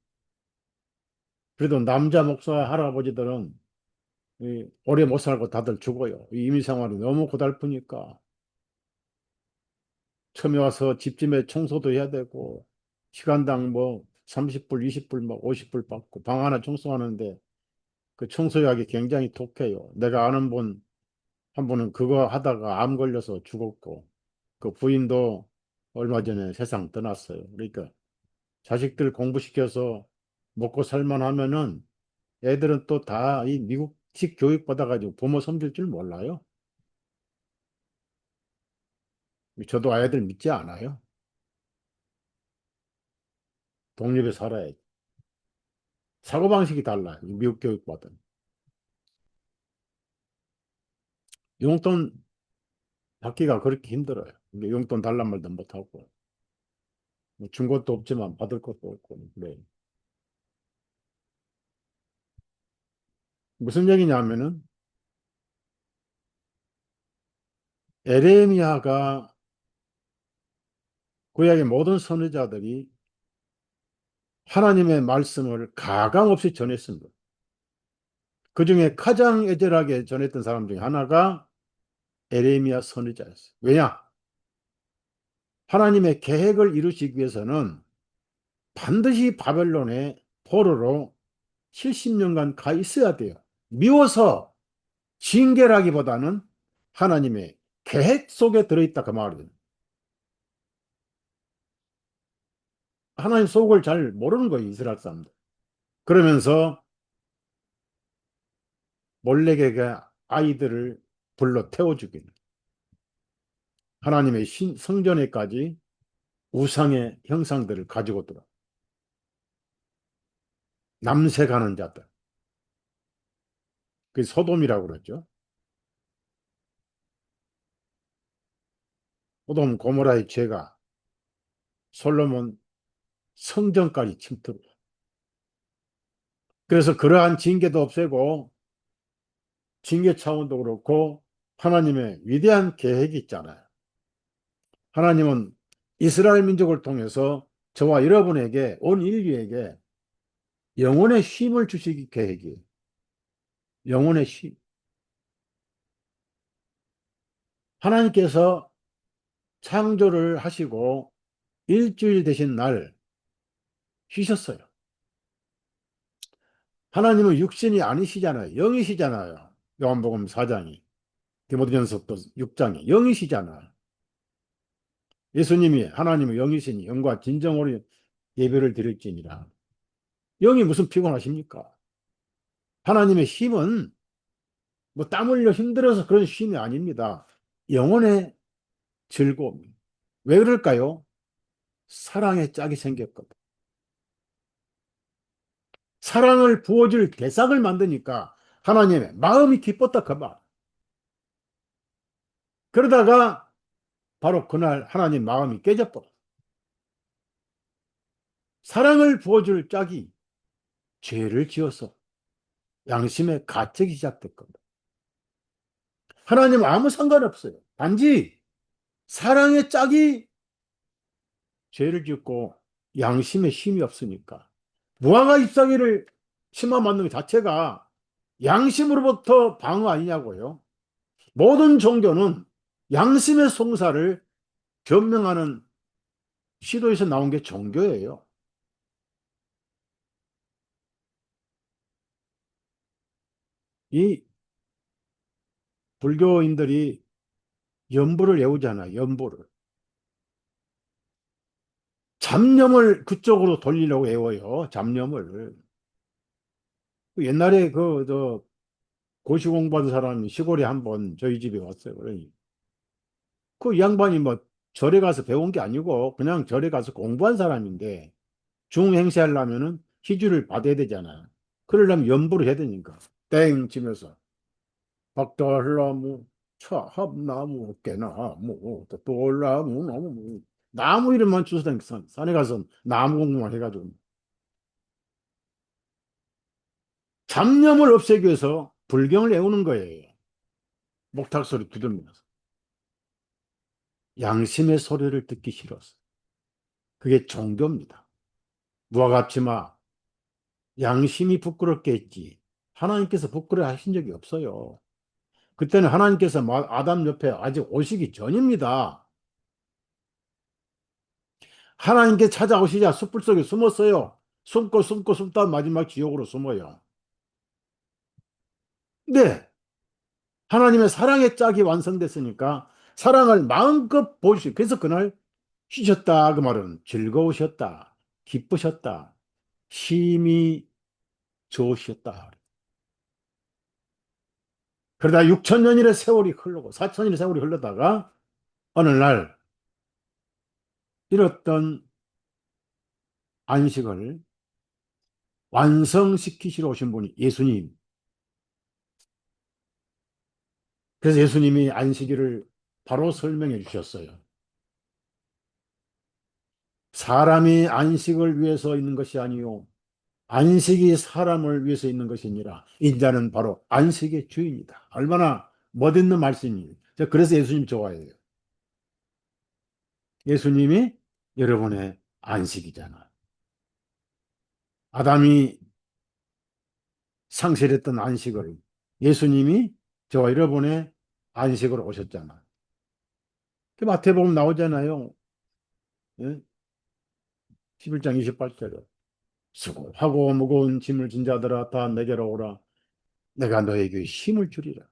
그래도 남자 목사 할아버지들은 오래 못 살고 다들 죽어요. 이 임시 생활이 너무 고달프니까 처음에 와서 집집에 청소도 해야 되고 시간당 뭐 30불, 20불, 막 50불 받고 방 하나 청소하는데 그 청소하기 굉장히 독해요. 내가 아는 분 한 분은 그거 하다가 암 걸려서 죽었고, 그 부인도 얼마 전에 세상 떠났어요. 그러니까 자식들 공부시켜서 먹고 살만 하면은 애들은 또 다 이 미국식 교육 받아가지고 부모 섬길 줄 몰라요. 저도 아이들 믿지 않아요. 독립에 살아야지. 사고방식이 달라요. 미국 교육과는. 용돈 받기가 그렇게 힘들어요. 이게 용돈 달란 말도 못하고. 뭐준 것도 없지만 받을 것도 없고. 그래. 무슨 얘기냐면은 에레미야가 구약의 모든 선지자들이 하나님의 말씀을 가감없이 전했습니다. 그 중에 가장 애절하게 전했던 사람 중에 하나가 에레미야 선지자였어요. 왜냐? 하나님의 계획을 이루시기 위해서는 반드시 바벨론의 포로로 70년간 가 있어야 돼요. 미워서 징계라기보다는 하나님의 계획 속에 들어있다 그 말이에요. 하나님 속을 잘 모르는 거예요, 이스라엘 사람들. 그러면서 몰래에게 아이들을 불러 태워 죽이는 하나님의 성전에까지 우상의 형상들을 가지고 들어 남색하는 자들. 그 소돔이라고 그러죠. 소돔 고모라의 죄가 솔로몬 성전까지 침투를. 그래서 그러한 징계도 없애고 징계 차원도 그렇고 하나님의 위대한 계획이 있잖아요. 하나님은 이스라엘 민족을 통해서 저와 여러분에게 온 인류에게 영혼의 쉼을 주시기 계획이에요. 영혼의 쉼. 하나님께서 창조를 하시고 일주일 되신 날 쉬셨어요. 하나님은 육신이 아니시잖아요. 영이시잖아요. 요한복음 4장이. 디모데전서 또 6장이 영이시잖아요. 예수님이 하나님의 영이시니 영과 진정으로 예배를 드릴지니라. 영이 무슨 피곤하십니까? 하나님의 힘은 뭐 땀 흘려 힘들어서 그런 쉼이 아닙니다. 영혼의 즐거움. 왜 그럴까요? 사랑의 짝이 생겼거든. 사랑을 부어줄 대상을 만드니까 하나님의 마음이 기뻤다 그 말. 그러다가 바로 그날 하나님 마음이 깨져버려. 사랑을 부어줄 짝이 죄를 지어서 양심의 가책이 시작됐거든. 하나님은 아무 상관없어요. 단지 사랑의 짝이 죄를 짓고 양심에 힘이 없으니까 무화과 잎사귀를 심어 맞는 것 자체가 양심으로부터 방어 아니냐고요. 모든 종교는 양심의 송사를 변명하는 시도에서 나온 게 종교예요. 이 불교인들이 연부를 외우잖아요. 연부를. 잡념을 그쪽으로 돌리려고 외워요. 잡념을. 옛날에 고시 공부한 사람이 시골에 한번 저희 집에 왔어요. 그러니 그 양반이 뭐 절에 가서 배운 게 아니고 그냥 절에 가서 공부한 사람인데 중행세 하려면은 희주를 받아야 되잖아요. 그러려면 연부를 해야 되니까 땡 치면서 박달나무, 차합나무, 깨나무, 돌나무, 나무, 나무 이름만 주워 다니까 산에 가서 나무 공부만 해가지고 잡념을 없애기 위해서 불경을 외우는 거예요. 목탁 소리 두들면서 양심의 소리를 듣기 싫어서. 그게 종교입니다. 무화 같지마 양심이 부끄럽게 했지 하나님께서 부끄러워 하신 적이 없어요. 그때는 하나님께서 아담 옆에 아직 오시기 전입니다. 하나님께 찾아오시자 숯불 속에 숨었어요. 숨고 숨고 숨다 마지막 지옥으로 숨어요. 네, 하나님의 사랑의 짝이 완성됐으니까 사랑을 마음껏 보시고 그래서 그날 쉬셨다 그 말은 즐거우셨다, 기쁘셨다, 힘이 좋으셨다. 그러다 6천 년일의 세월이 흐르고 4천 년의 세월이 흘러다가 어느 날 이뤘던 안식을 완성시키시러 오신 분이 예수님. 그래서 예수님이 안식일을 바로 설명해 주셨어요. 사람이 안식을 위해서 있는 것이 아니요 안식이 사람을 위해서 있는 것이니라. 인자는 바로 안식의 주인이다. 얼마나 멋있는 말씀이에요. 제가 그래서 예수님 좋아해요. 예수님이 여러분의 안식이잖아. 아담이 상실했던 안식을 예수님이 저와 여러분의 안식으로 오셨잖아. 그 마태복음 나오잖아요. 예? 11장 28절에 수고하고 무거운 짐을 진 자들아 다 내게로 오라. 내가 너에게 힘을 주리라.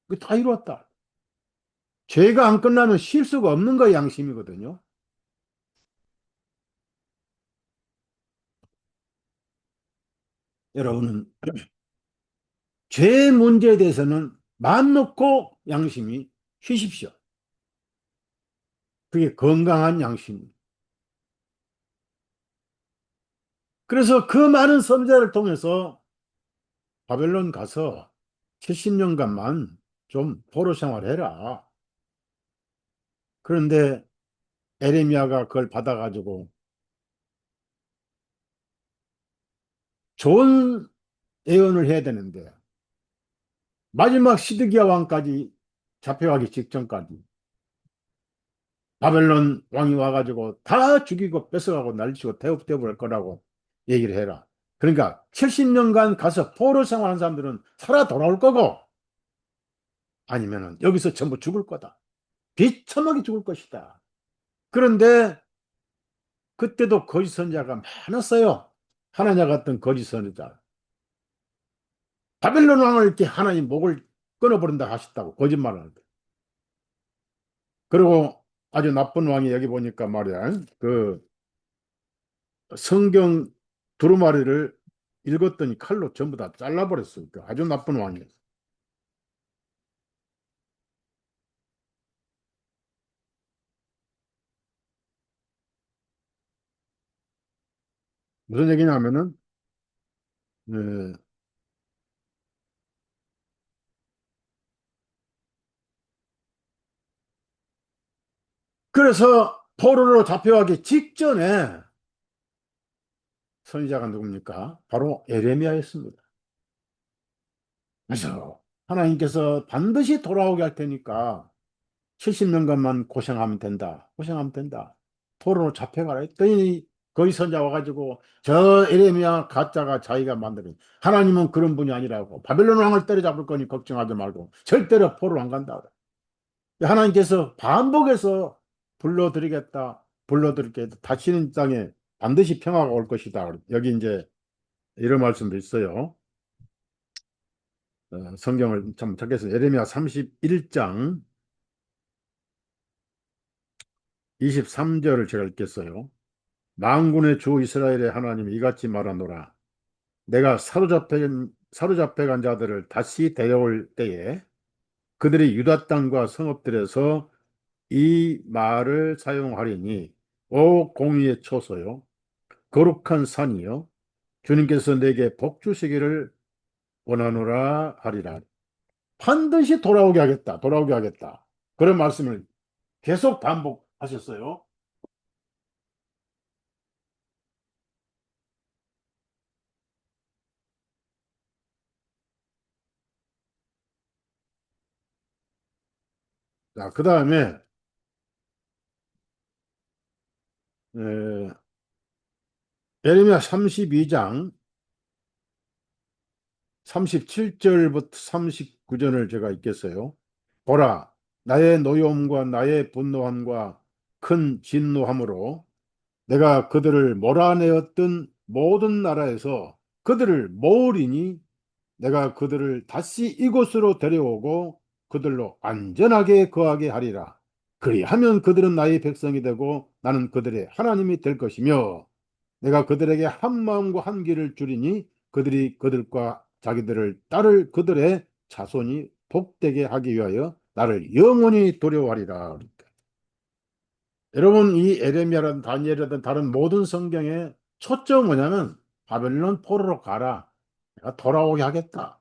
그 다 이루었다. 죄가 안 끝나면 쉴 수가 없는 거 양심이거든요. 여러분은 죄 문제에 대해서는 마음 놓고 양심이 쉬십시오. 그게 건강한 양심입니다. 그래서 그 많은 선지자를 통해서 바벨론 가서 70년간만 좀 포로 생활해라. 그런데 에레미야가 그걸 받아가지고 좋은 예언을 해야 되는데 마지막 시드기야 왕까지 잡혀가기 직전까지 바벨론 왕이 와가지고 다 죽이고 뺏어가고 날리치고 태웁할 거라고 얘기를 해라. 그러니까 70년간 가서 포로 생활한 사람들은 살아 돌아올 거고 아니면은 여기서 전부 죽을 거다. 비참하게 죽을 것이다. 그런데 그때도 거짓 선자가 많았어요. 하나냐 같은 거짓 선자. 바벨론 왕을 이렇게 하나님 목을 끊어버린다 하셨다고 거짓말을 하는데. 그리고 아주 나쁜 왕이 여기 보니까 말이야. 그 성경 두루마리를 읽었더니 칼로 전부 다 잘라버렸어요. 그 아주 나쁜 왕이었어. 무슨 얘기냐면은 에, 그래서 포로로 잡혀가기 직전에 선지자가 누굽니까? 바로 에레미야였습니다. 그래서 하나님께서 반드시 돌아오게 할 테니까 70년간만 고생하면 된다. 고생하면 된다. 포로로 잡혀가라 했더니 거기 선자 와가지고 저 에레미야 가짜가 자기가 만드는 하나님은 그런 분이 아니라고 바벨론 왕을 때려잡을 거니 걱정하지 말고 절대로 포로로 안 간다. 하나님께서 반복해서 불러드리겠다. 불러드리겠다. 다시는 이 땅에 반드시 평화가 올 것이다. 여기 이제 이런 말씀도 있어요. 성경을 참 찾겠어요. 예레미야 31장 23절을 제가 읽겠어요. 만군의 주 이스라엘의 하나님이 이같이 말하노라. 내가 사로잡혀간 자들을 다시 데려올 때에 그들이 유다 땅과 성읍들에서 이 말을 사용하리니 오 공의의 초소요 거룩한 산이요 주님께서 내게 복 주시기를 원하노라 하리라. 반드시 돌아오게 하겠다. 돌아오게 하겠다. 그런 말씀을 계속 반복하셨어요. 자, 그 다음에 예레미야 32장 37절부터 39절을 제가 읽겠어요. 보라, 나의 노여움과 나의 분노함과 큰 진노함으로 내가 그들을 몰아내었던 모든 나라에서 그들을 모으리니 내가 그들을 다시 이곳으로 데려오고 그들로 안전하게 거하게 하리라. 그리하면 그들은 나의 백성이 되고 나는 그들의 하나님이 될 것이며 내가 그들에게 한 마음과 한 길을 주리니 그들이 그들과 자기들을 따를 그들의 자손이 복되게 하기 위하여 나를 영원히 두려워하리라. 여러분, 이 에레미야라든 다니엘이라든 다른 모든 성경의 초점은 뭐냐면 바벨론 포로로 가라. 내가 돌아오게 하겠다.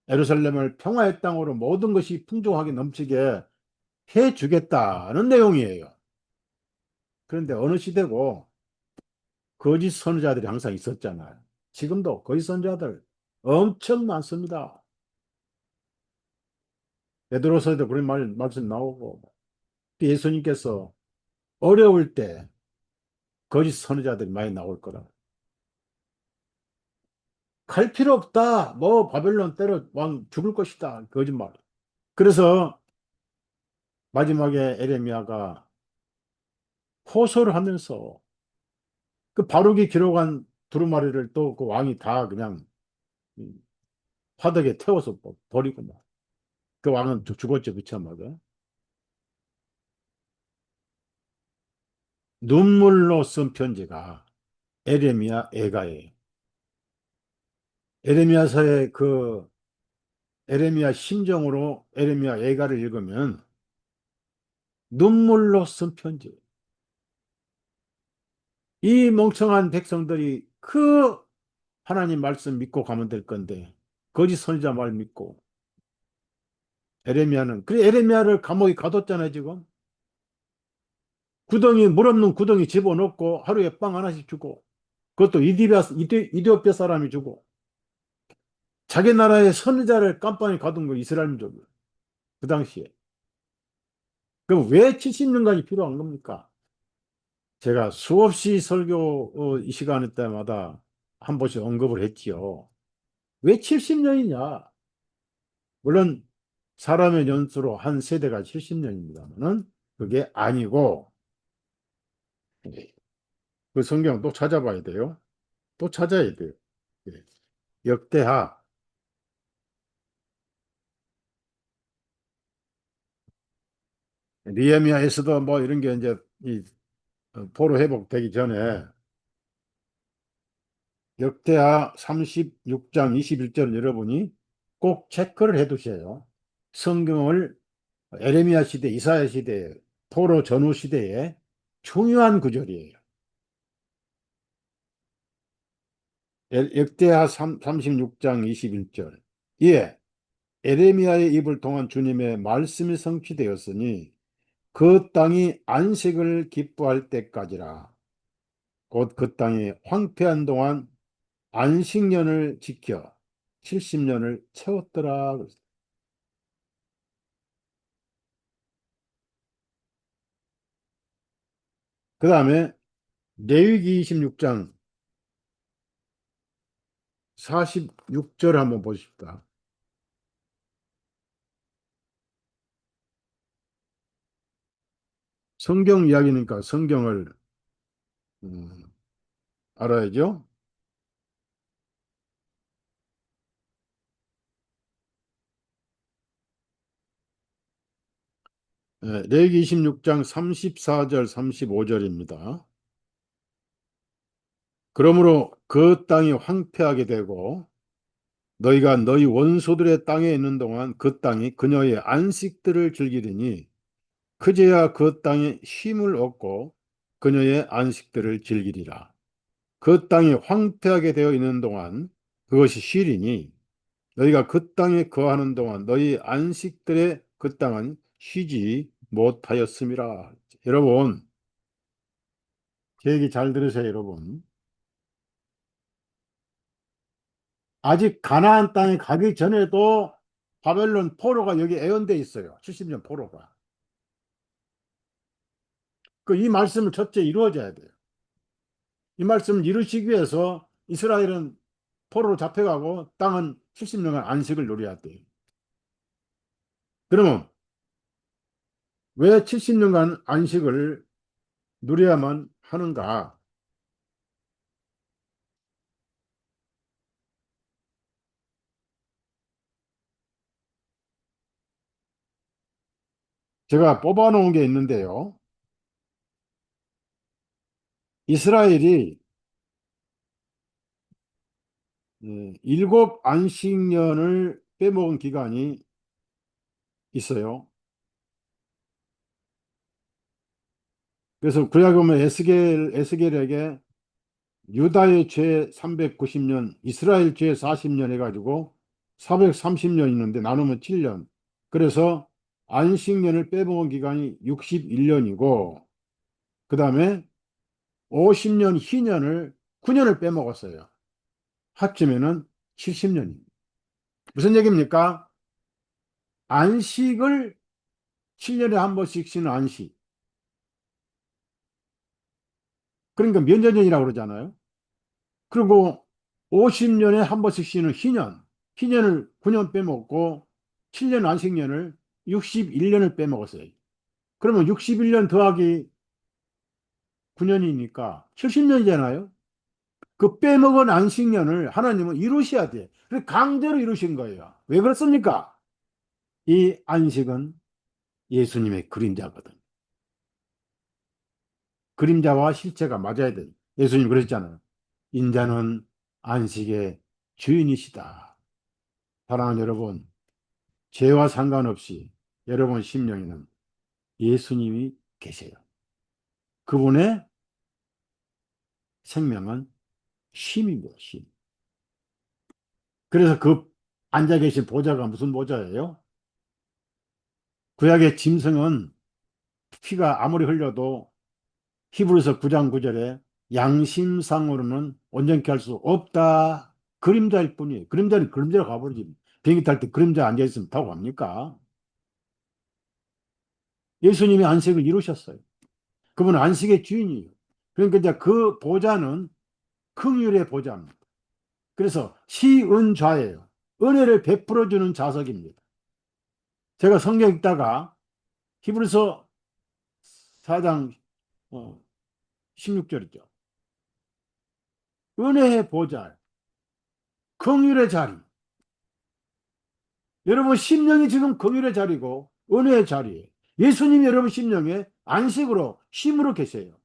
예루살렘을 평화의 땅으로 모든 것이 풍족하게 넘치게 해 주겠다는 내용이에요. 그런데 어느 시대고 거짓 선지자들이 항상 있었잖아요. 지금도 거짓 선지자들 엄청 많습니다. 베드로서에도 그런 말씀 나오고 예수님께서 어려울 때 거짓 선지자들이 많이 나올 거라. 갈 필요 없다. 뭐 바벨론 때려 왕 죽을 것이다. 거짓말. 그래서 마지막에 에레미야가 호소를 하면서 그 바룩이 기록한 두루마리를 또 그 왕이 다 그냥 화덕에 태워서 버리고 막. 그 왕은 죽었죠. 그쵸, 말이야. 눈물로 쓴 편지가 에레미야 애가예요. 에레미야서의 그 에레미야 심정으로 에레미야 애가를 읽으면 눈물로 쓴 편지. 이 멍청한 백성들이 그 하나님 말씀 믿고 가면 될 건데 거짓 선지자 말 믿고 에레미야는 그래 에레미야를 감옥에 가뒀잖아요 지금. 구덩이 물 없는 구덩이 집어넣고 하루에 빵 하나씩 주고 그것도 이디오피아 사람이 주고 자기 나라의 선지자를 깜빵에 가둔 거 이스라엘 민족이에요. 그 당시에. 그럼 왜 70년간이 필요한 겁니까? 제가 수없이 설교 이 시간에 때마다 한 번씩 언급을 했지요. 왜 70년이냐? 물론 사람의 연수로 한 세대가 70년입니다만은 그게 아니고 그 성경 또 찾아봐야 돼요. 또 찾아야 돼요. 예. 역대하 니에미야에서도 뭐 이런 게 이제 이 포로 회복되기 전에 역대하 36장 21절 여러분이 꼭 체크를 해 두세요. 성경을 에레미야 시대, 이사야 시대, 포로 전후 시대에 중요한 구절이에요. 역대하 36장 21절. 예, 에레미야의 입을 통한 주님의 말씀이 성취되었으니 그 땅이 안식을 기뻐할 때까지라. 곧 그 땅이 황폐한 동안 안식년을 지켜 70년을 채웠더라. 그 다음에 레위기 26장 46절 한번 보십시다. 성경 이야기니까 성경을 음, 알아야죠. 레위기 26장 34절 35절입니다. 그러므로 그 땅이 황폐하게 되고 너희가 너희 원소들의 땅에 있는 동안 그 땅이 그녀의 안식들을 즐기리니 그제야 그 땅에 쉼을 얻고 그녀의 안식들을 즐기리라. 그 땅이 황폐하게 되어 있는 동안 그것이 쉬리니 너희가 그 땅에 거하는 동안 너희 안식들의 그 땅은 쉬지 못하였음이라. 여러분, 제 얘기 잘 들으세요, 여러분. 아직 가나안 땅에 가기 전에도 바벨론 포로가 여기 애연돼 있어요. 70년 포로가. 그 이 말씀을 첫째 이루어져야 돼요. 이 말씀을 이루시기 위해서 이스라엘은 포로로 잡혀가고 땅은 70년간 안식을 누려야 돼요. 그러면 왜 70년간 안식을 누려야만 하는가? 제가 뽑아놓은 게 있는데요. 이스라엘이 일곱 안식년을 빼먹은 기간이 있어요. 그래서 구약에 보면 에스겔에게 유다의 죄 390년, 이스라엘 죄 40년 해가지고 430년 있는데 나누면 7년. 그래서 안식년을 빼먹은 기간이 61년이고, 그 다음에 50년 희년을 9년을 빼먹었어요. 합치면은 70년입니다. 무슨 얘기입니까? 안식을 7년에 한 번씩 쉬는 안식. 그러니까 면전년이라고 그러잖아요. 그리고 50년에 한 번씩 쉬는 희년. 희년을 9년 빼먹고 7년 안식년을 61년을 빼먹었어요. 그러면 61년 더하기 9년이니까 70년이잖아요. 그 빼먹은 안식년을 하나님은 이루셔야 돼. 그래서 강제로 이루신 거예요. 왜 그렇습니까? 이 안식은 예수님의 그림자거든. 그림자와 실체가 맞아야 돼. 예수님 그랬잖아요. 인자는 안식의 주인이시다. 사랑하는 여러분, 죄와 상관없이 여러분 심령에는 예수님이 계세요. 그분의 생명은 쉼입니다, 쉼. 그래서 그 앉아 계신 보좌가 무슨 보좌예요? 구약의 짐승은 피가 아무리 흘려도 히브리서 9장 9절에 양심상으로는 온전케 할 수 없다. 그림자일 뿐이에요. 그림자는 그림자로 가버리지. 비행기 탈 때 그림자 앉아있으면 타고 갑니까? 예수님이 안식을 이루셨어요. 그분은 안식의 주인이에요. 그러니까 이제 그 보좌는 긍휼의 보좌입니다. 그래서 시은좌예요. 은혜를 베풀어주는 좌석입니다. 제가 성경 읽다가 히브리서 4장 16절이죠. 은혜의 보좌, 긍휼의 자리. 여러분 심령이 지금 긍휼의 자리고 은혜의 자리예요. 예수님이 여러분 심령에 안식으로 쉼으로 계세요.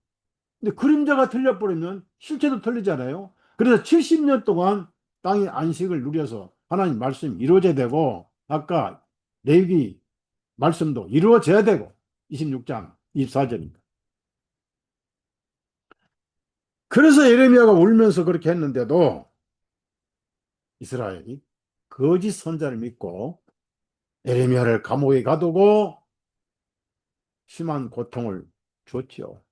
근데 그림자가 틀려버리면 실체도 틀리잖아요. 그래서 70년 동안 땅의 안식을 누려서 하나님 말씀이 이루어져야 되고 아까 레위기 말씀도 이루어져야 되고 26장 24절입니다. 그래서 예레미야가 울면서 그렇게 했는데도 이스라엘이 거짓 선자를 믿고 예레미야를 감옥에 가두고 심한 고통을 줬죠.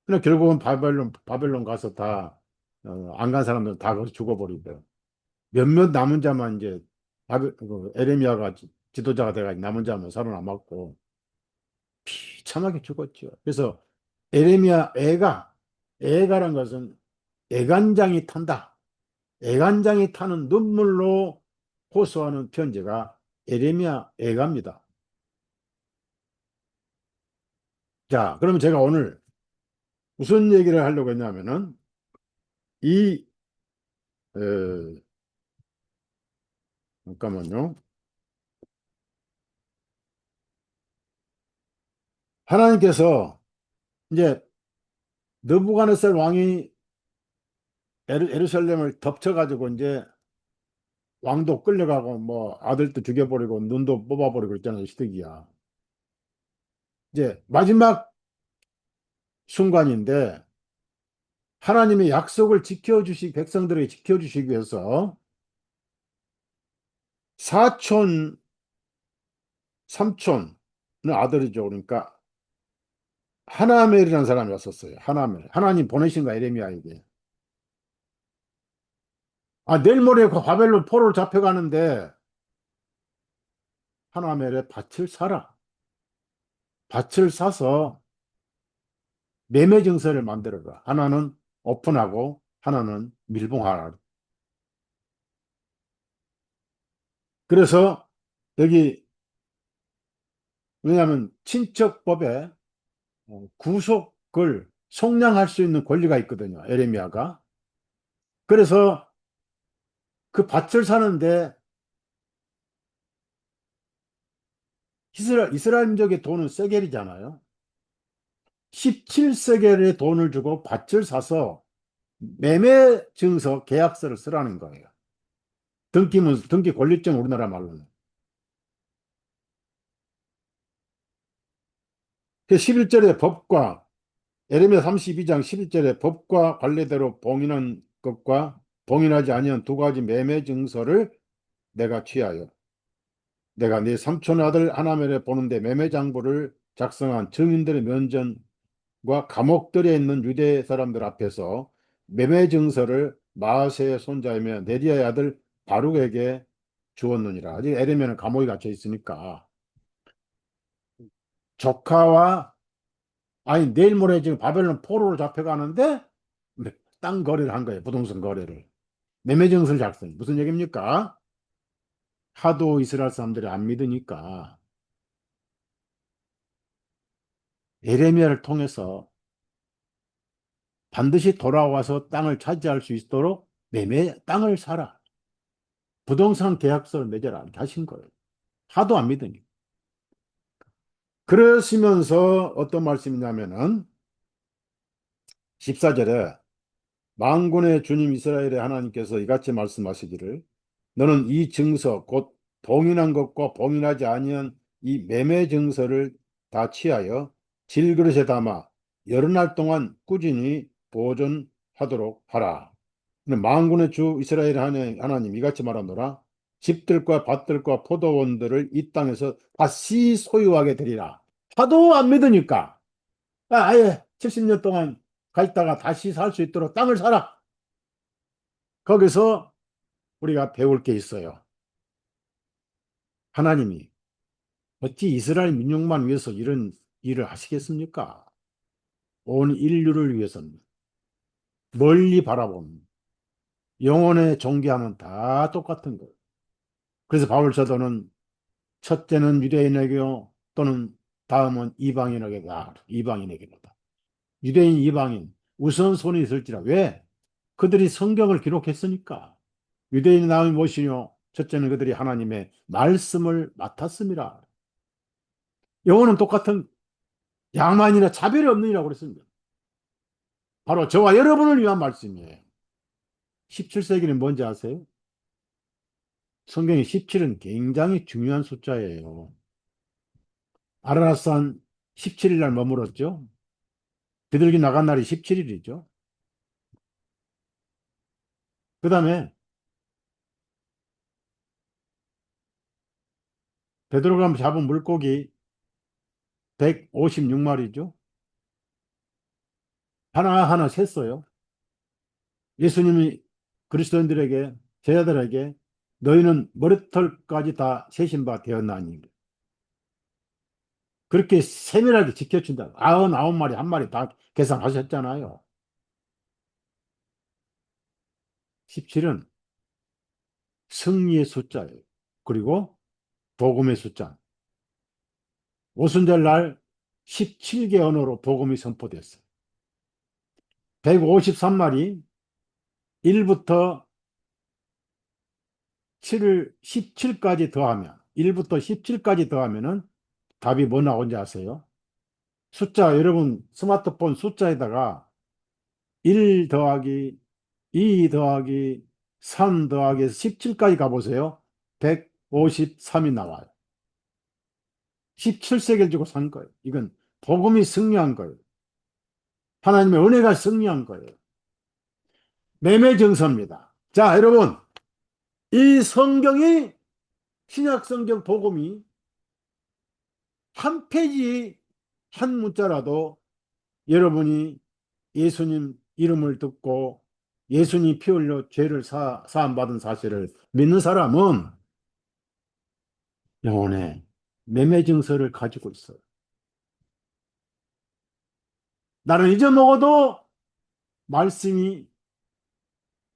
근데 결국은 바벨론 가서 다, 안 간 사람들 다 거기서 죽어버리고, 몇몇 남은 자만 이제, 에레미야가 지도자가 돼가지고 남은 자만 살아남았고, 비참하게 죽었죠. 그래서 에레미야 애가란 것은 애간장이 탄다. 애간장이 타는 눈물로 호소하는 편지가 에레미야 애가입니다. 자, 그러면 제가 오늘 무슨 얘기를 하려고 했냐면은, 이, 어, 잠깐만요. 하나님께서 이제 느부갓네살 왕이 예루살렘을 덮쳐가지고 이제 왕도 끌려가고 뭐 아들도 죽여버리고 눈도 뽑아버리고 그랬잖아요. 시드기야. 이제 마지막 순간인데 하나님의 약속을 백성들에게 지켜주시기 위해서 사촌, 삼촌은 아들이죠. 그러니까 하나멜이라는 사람이 왔었어요. 하나멜. 하나님 보내신 거야, 에레미야에게. 아, 내일 모레 그 바벨론 포로로 잡혀가는데 하나멜의 밭을 사라. 밭을 사서 매매 증서를 만들어라. 하나는 오픈하고 하나는 밀봉하라. 그래서 여기 왜냐하면 친척법에 구속을 속량할 수 있는 권리가 있거든요. 에레미야가. 그래서 그 밭을 사는데 이스라엘 민족의 돈은 세겔이잖아요. 17세겔의 돈을 주고 밭을 사서 매매 증서 계약서를 쓰라는 거예요. 등기 권리증 우리나라 말로는. 그 11절의 법과 예레미야 32장 11절의 법과 관례대로 봉인한 것과 봉인하지 아니한 두 가지 매매 증서를 내가 취하여 내가 네 삼촌 아들 하나멜에 보는데 매매 장부를 작성한 증인들의 면전과 감옥들에 있는 유대 사람들 앞에서 매매 증서를 마아세의 손자이며 네리아의 아들 바룩에게 주었느니라. 아직 에레미야는 감옥에 갇혀 있으니까 조카와 아니 내일 모레 지금 바벨론 포로로 잡혀가는데 땅 거래를 한 거예요. 부동산 거래를. 매매 증서를 작성해. 무슨 얘기입니까? 하도 이스라엘 사람들이 안 믿으니까 에레미야를 통해서 반드시 돌아와서 땅을 차지할 수 있도록 땅을 사라. 부동산 계약서를 맺어라. 이렇게 하신 거예요. 하도 안 믿으니. 그러시면서 어떤 말씀이냐면은 14절에 만군의 주님 이스라엘의 하나님께서 이같이 말씀하시기를 너는 이 증서 곧 봉인한 것과 봉인하지 아니한 이 매매 증서를 다 취하여 질그릇에 담아 여러 날 동안 꾸준히 보존하도록 하라. 만군의 주 이스라엘 하나님 이같이 말하노라. 집들과 밭들과 포도원들을 이 땅에서 다시 소유하게 되리라. 하도 안 믿으니까 아예 70년 동안 가 있다가 다시 살 수 있도록 땅을 사라. 거기서 우리가 배울 게 있어요. 하나님이 어찌 이스라엘 민족만 위해서 이런 일을 하시겠습니까? 온 인류를 위해서는 멀리 바라보는 영혼의 존귀함은 다 똑같은 거예요. 그래서 바울 사도는 첫째는 유대인에게요 또는 다음은 이방인에게다. 이방인에게다. 유대인, 이방인 우선순위 있을지라. 왜? 그들이 성경을 기록했으니까. 유대인의 나음이 무엇이뇨? 첫째는 그들이 하나님의 말씀을 맡았습니다. 영어는 똑같은 양만이나 차별이 없느니라고 그랬습니다. 바로 저와 여러분을 위한 말씀이에요. 17세기는 뭔지 아세요? 성경의 17은 굉장히 중요한 숫자예요. 아라라산 17일 날 머물었죠. 비둘기 나간 날이 17일이죠. 그 다음에 베드로가 잡은 물고기 156마리죠. 하나하나 셌어요. 예수님이 그리스도인들에게, 제자들에게 너희는 머리털까지 다 세신 바 되었나니. 그렇게 세밀하게 지켜준다. 99마리, 한 마리 다 계산하셨잖아요. 17은 승리의 숫자예요. 그리고 복음의 숫자. 오순절 날 17개 언어로 복음이 선포됐어요. 153마리 1부터 17까지 더하면 1부터 17까지 더하면은 답이 뭐 나오는지 아세요? 숫자 여러분 스마트폰 숫자에다가 1 더하기 2 더하기 3 더하기 해서 17까지 가보세요. 153이 나와요. 17세기를 주고 산 거예요. 이건 복음이 승리한 거예요. 하나님의 은혜가 승리한 거예요. 매매증서입니다. 자, 여러분, 이 성경이 신약 성경 복음이 한 페이지 한 문자라도 여러분이 예수님 이름을 듣고 예수님 피 흘려 죄를 사함 받은 사실을 믿는 사람은 영혼의 매매증서를 가지고 있어요. 나는 잊어먹어도 말씀이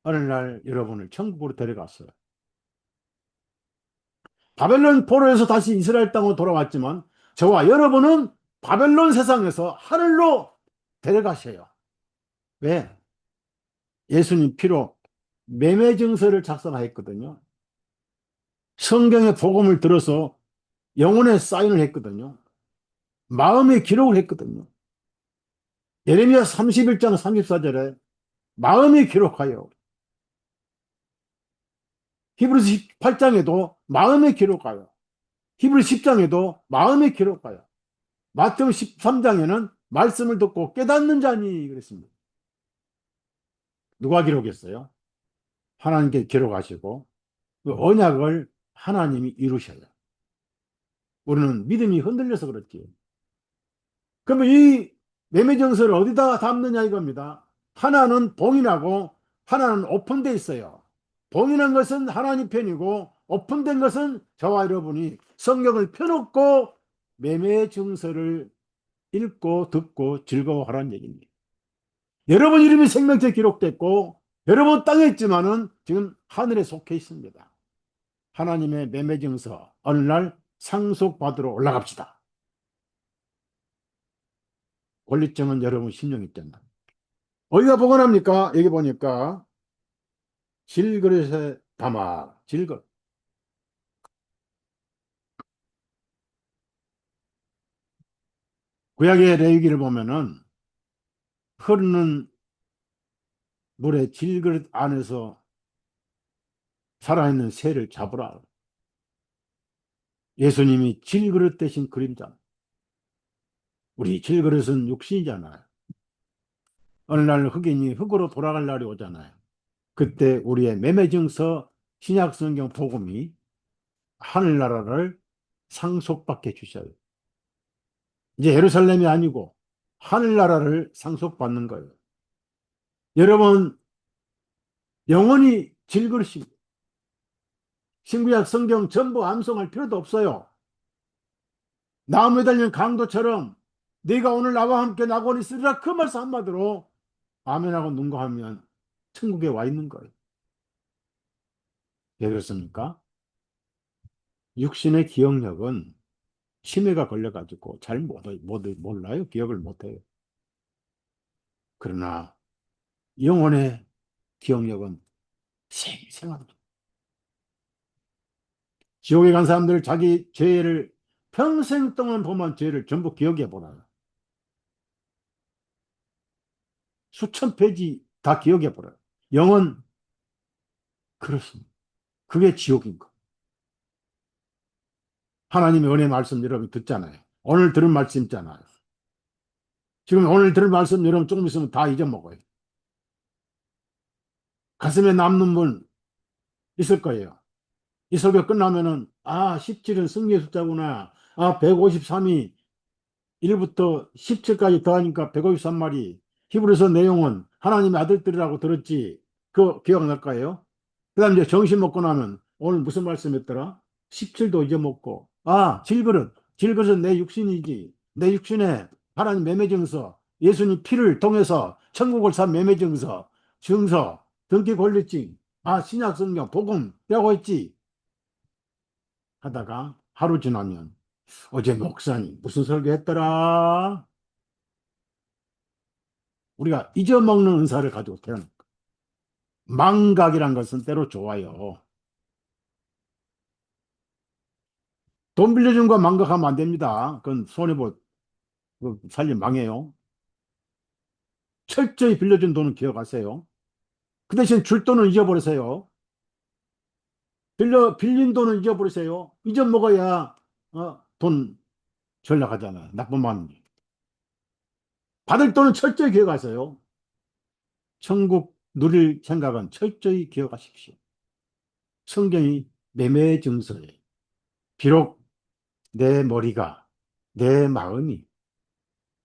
어느 날 여러분을 천국으로 데려갔어요. 바벨론 포로에서 다시 이스라엘 땅으로 돌아왔지만 저와 여러분은 바벨론 세상에서 하늘로 데려가셔요. 왜? 예수님 피로 매매증서를 작성하였거든요. 성경의 복음을 들어서 영혼에 사인을 했거든요. 마음에 기록을 했거든요. 예레미야 31장 34절에 마음에 기록하여, 히브리서 18장에도 마음에 기록하여, 히브리 10장에도 마음에 기록하여, 마태복음 13장에는 말씀을 듣고 깨닫는 자니 그랬습니다. 누가 기록했어요? 하나님께 기록하시고 그 언약을 하나님이 이루셔요. 우리는 믿음이 흔들려서 그렇지. 그러면 이 매매정서를 어디다 담느냐 이겁니다. 하나는 봉인하고 하나는 오픈되어 있어요. 봉인한 것은 하나님 편이고 오픈된 것은 저와 여러분이 성경을 펴놓고 매매증서를 읽고 듣고 즐거워하라는 얘기입니다. 여러분 이름이 생명책에 기록됐고 여러분 땅에 있지만은 지금 하늘에 속해 있습니다. 하나님의 매매증서 어느 날 상속받으러 올라갑시다. 권리증은 여러분 심령이 뜬다. 어디가 보관합니까? 여기 보니까 질그릇에 담아. 질그릇. 구약의 레위기를 보면은 흐르는 물의 질그릇 안에서 살아있는 새를 잡으라. 예수님이 질그릇 대신 그림자. 우리 질그릇은 육신이잖아요. 어느 날 흑인이 흑으로 돌아갈 날이 오잖아요. 그때 우리의 매매증서 신약성경 복음이 하늘나라를 상속받게 주셔요. 이제 예루살렘이 아니고 하늘나라를 상속받는 거예요. 여러분 영원히 질그릇입니다. 신구약 성경 전부 암송할 필요도 없어요. 나무에 달린 강도처럼 네가 오늘 나와 함께 낙원에 있으리라 그 말씀 한마디로 아멘하고 눈거하면 천국에 와 있는 거예요. 왜 그렇습니까? 육신의 기억력은 치매가 걸려가지고 잘 몰라요. 기억을 못해요. 그러나 영혼의 기억력은 생생합니다. 지옥에 간 사람들 자기 죄를 평생 동안 범한 죄를 전부 기억해 보라요. 수천 페이지 다 기억해 보라요. 영은 그렇습니다. 그게 지옥인 거. 하나님의 은혜 말씀 여러분 듣잖아요. 오늘 들은 말씀 있잖아요. 지금 오늘 들은 말씀 여러분 조금 있으면 다 잊어먹어요. 가슴에 남는 분 있을 거예요. 이 설교 끝나면은 17은 승리의 숫자구나. 153이 1부터 17까지 더하니까 153마리. 히브리서 내용은 하나님의 아들들이라고 들었지. 그거 기억날 거예요. 그 다음 이제 정신 먹고 나면 오늘 무슨 말씀했더라? 17도 잊어먹고. 질그릇. 질그릇은 내 육신이지. 내 육신에 하나님 매매증서, 예수님 피를 통해서 천국을 산 매매증서, 증서, 등기 권리증, 신약성경, 복음이라고 했지. 하다가 하루 지나면 어제 목사님 무슨 설교했더라? 우리가 잊어먹는 은사를 가지고 태어난 거예요. 망각이란 것은 때로 좋아요. 돈 빌려준 거 망각하면 안 됩니다. 그건 손해보, 살림 망해요. 철저히 빌려준 돈은 기억하세요. 그 대신 줄 돈은 잊어버리세요. 빌린 돈은 잊어버리세요. 잊어먹어야, 돈 전락하잖아요. 나쁜 마음. 받을 돈은 철저히 기억하세요. 천국 누릴 생각은 철저히 기억하십시오. 성경이 매매 증서에 비록 내 머리가, 내 마음이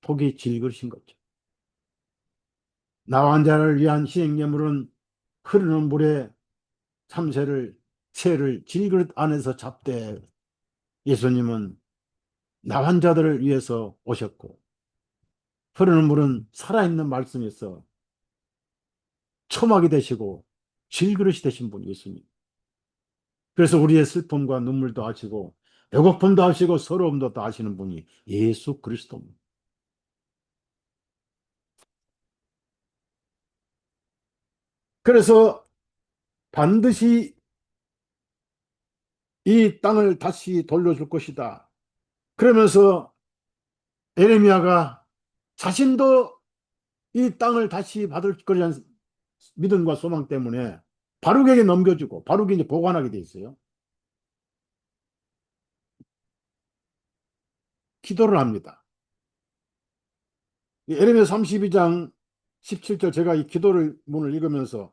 속이 질그릇인 거죠. 나 환자를 위한 희생제물은 흐르는 물에 새를 질그릇 안에서 잡되 예수님은 나 환자들을 위해서 오셨고 흐르는 물은 살아있는 말씀에서 초막이 되시고 질그릇이 되신 분 예수님. 그래서 우리의 슬픔과 눈물도 아시고 배고픔도 아시고 서러움도 다 아시는 분이 예수 그리스도입니다. 그래서 반드시 이 땅을 다시 돌려줄 것이다. 그러면서 에레미야가 자신도 이 땅을 다시 받을 거라는 믿음과 소망 때문에 바룩에게 넘겨주고 바룩이 이제 보관하게 돼 있어요. 기도를 합니다. 이 에레미야 32장 17절 제가 이 기도를 문을 읽으면서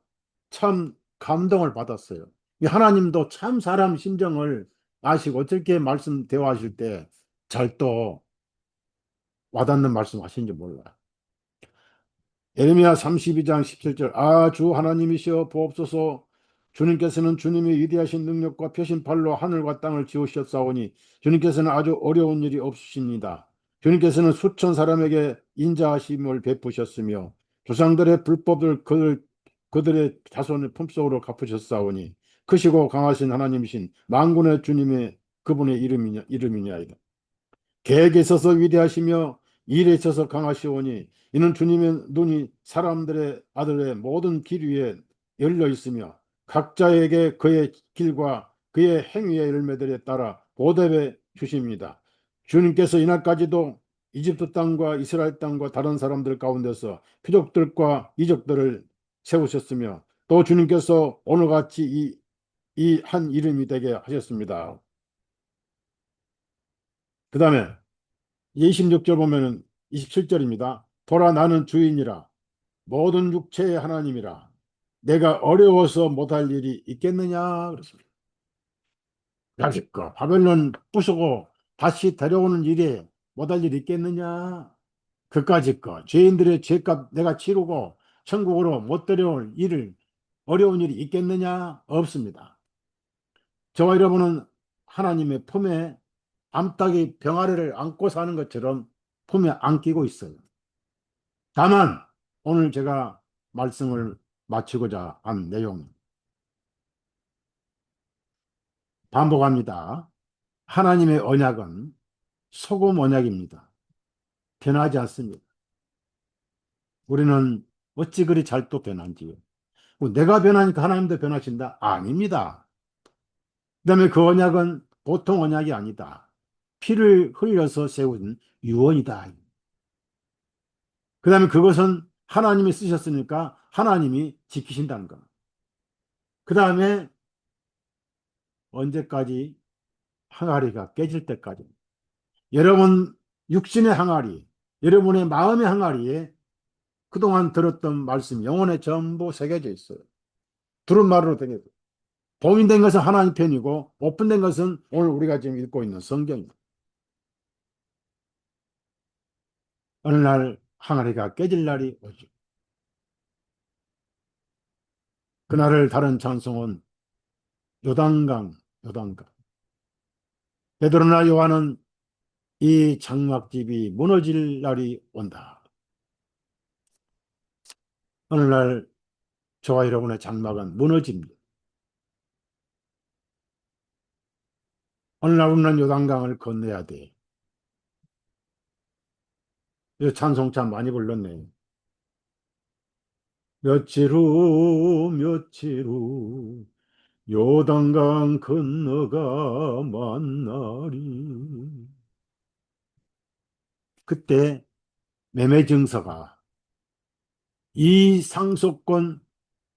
참 감동을 받았어요. 이 하나님도 참 사람 심정을 아시고 어떻게 말씀 대화하실 때 잘 또 와닿는 말씀 하시는지 몰라요. 예레미야 32장 17절 아 주 하나님이시여 보옵소서 주님께서는 주님의 위대하신 능력과 펴신 팔로 하늘과 땅을 지으셨사오니 주님께서는 아주 어려운 일이 없으십니다. 주님께서는 수천 사람에게 인자하심을 베푸셨으며 조상들의 불법을 그들의 자손의 품속으로 갚으셨사오니 크시고 강하신 하나님이신 만군의 주님의 그분의 이름이냐이다. 계획에 있어서 위대하시며 일에 있어서 강하시오니 이는 주님의 눈이 사람들의 아들의 모든 길 위에 열려 있으며 각자에게 그의 길과 그의 행위의 열매들에 따라 보답해 주십니다. 주님께서 이날까지도 이집트 땅과 이스라엘 땅과 다른 사람들 가운데서 표적들과 이적들을 세우셨으며 또 주님께서 오늘같이 이 한 이름이 되게 하셨습니다. 그 다음에 26절 보면은 27절입니다. 보라 나는 주인이라 모든 육체의 하나님이라 내가 어려워서 못할 일이 있겠느냐 그렇습니다. 자식과 바벨론 부수고 다시 데려오는 일에 못할 일이 있겠느냐 그까짓 거 죄인들의 죄값 내가 치르고 천국으로 못 데려올 일을 어려운 일이 있겠느냐 없습니다. 저와 여러분은 하나님의 품에 암탉이 병아리를 안고 사는 것처럼 품에 안기고 있어요. 다만 오늘 제가 말씀을 마치고자 한 내용 반복합니다. 하나님의 언약은 소금 언약입니다. 변하지 않습니다. 우리는 어찌 그리 잘 또 변한지요. 내가 변하니까 하나님도 변하신다? 아닙니다. 그다음에 그 언약은 보통 언약이 아니다. 피를 흘려서 세운 유언이다. 그다음에 그것은 하나님이 쓰셨으니까 하나님이 지키신다는 것. 그다음에 언제까지? 항아리가 깨질 때까지. 여러분 육신의 항아리, 여러분의 마음의 항아리에 그동안 들었던 말씀 영혼에 전부 새겨져 있어요. 두루마리로 되게 봉인된 것은 하나님 편이고 오픈된 것은 오늘 우리가 지금 읽고 있는 성경입니다. 어느 날 항아리가 깨질 날이 오죠. 그날을 다른 찬송은 요단강, 요단강. 베드로나 요한은 이 장막집이 무너질 날이 온다. 어느 날 저와 여러분의 장막은 무너집니다. 어느 날 우리는 요단강을 건너야 돼. 이 찬송 참 많이 불렀네. 며칠 후, 며칠 후, 요단강 건너가 만나리. 그때 매매 증서가 이 상속권,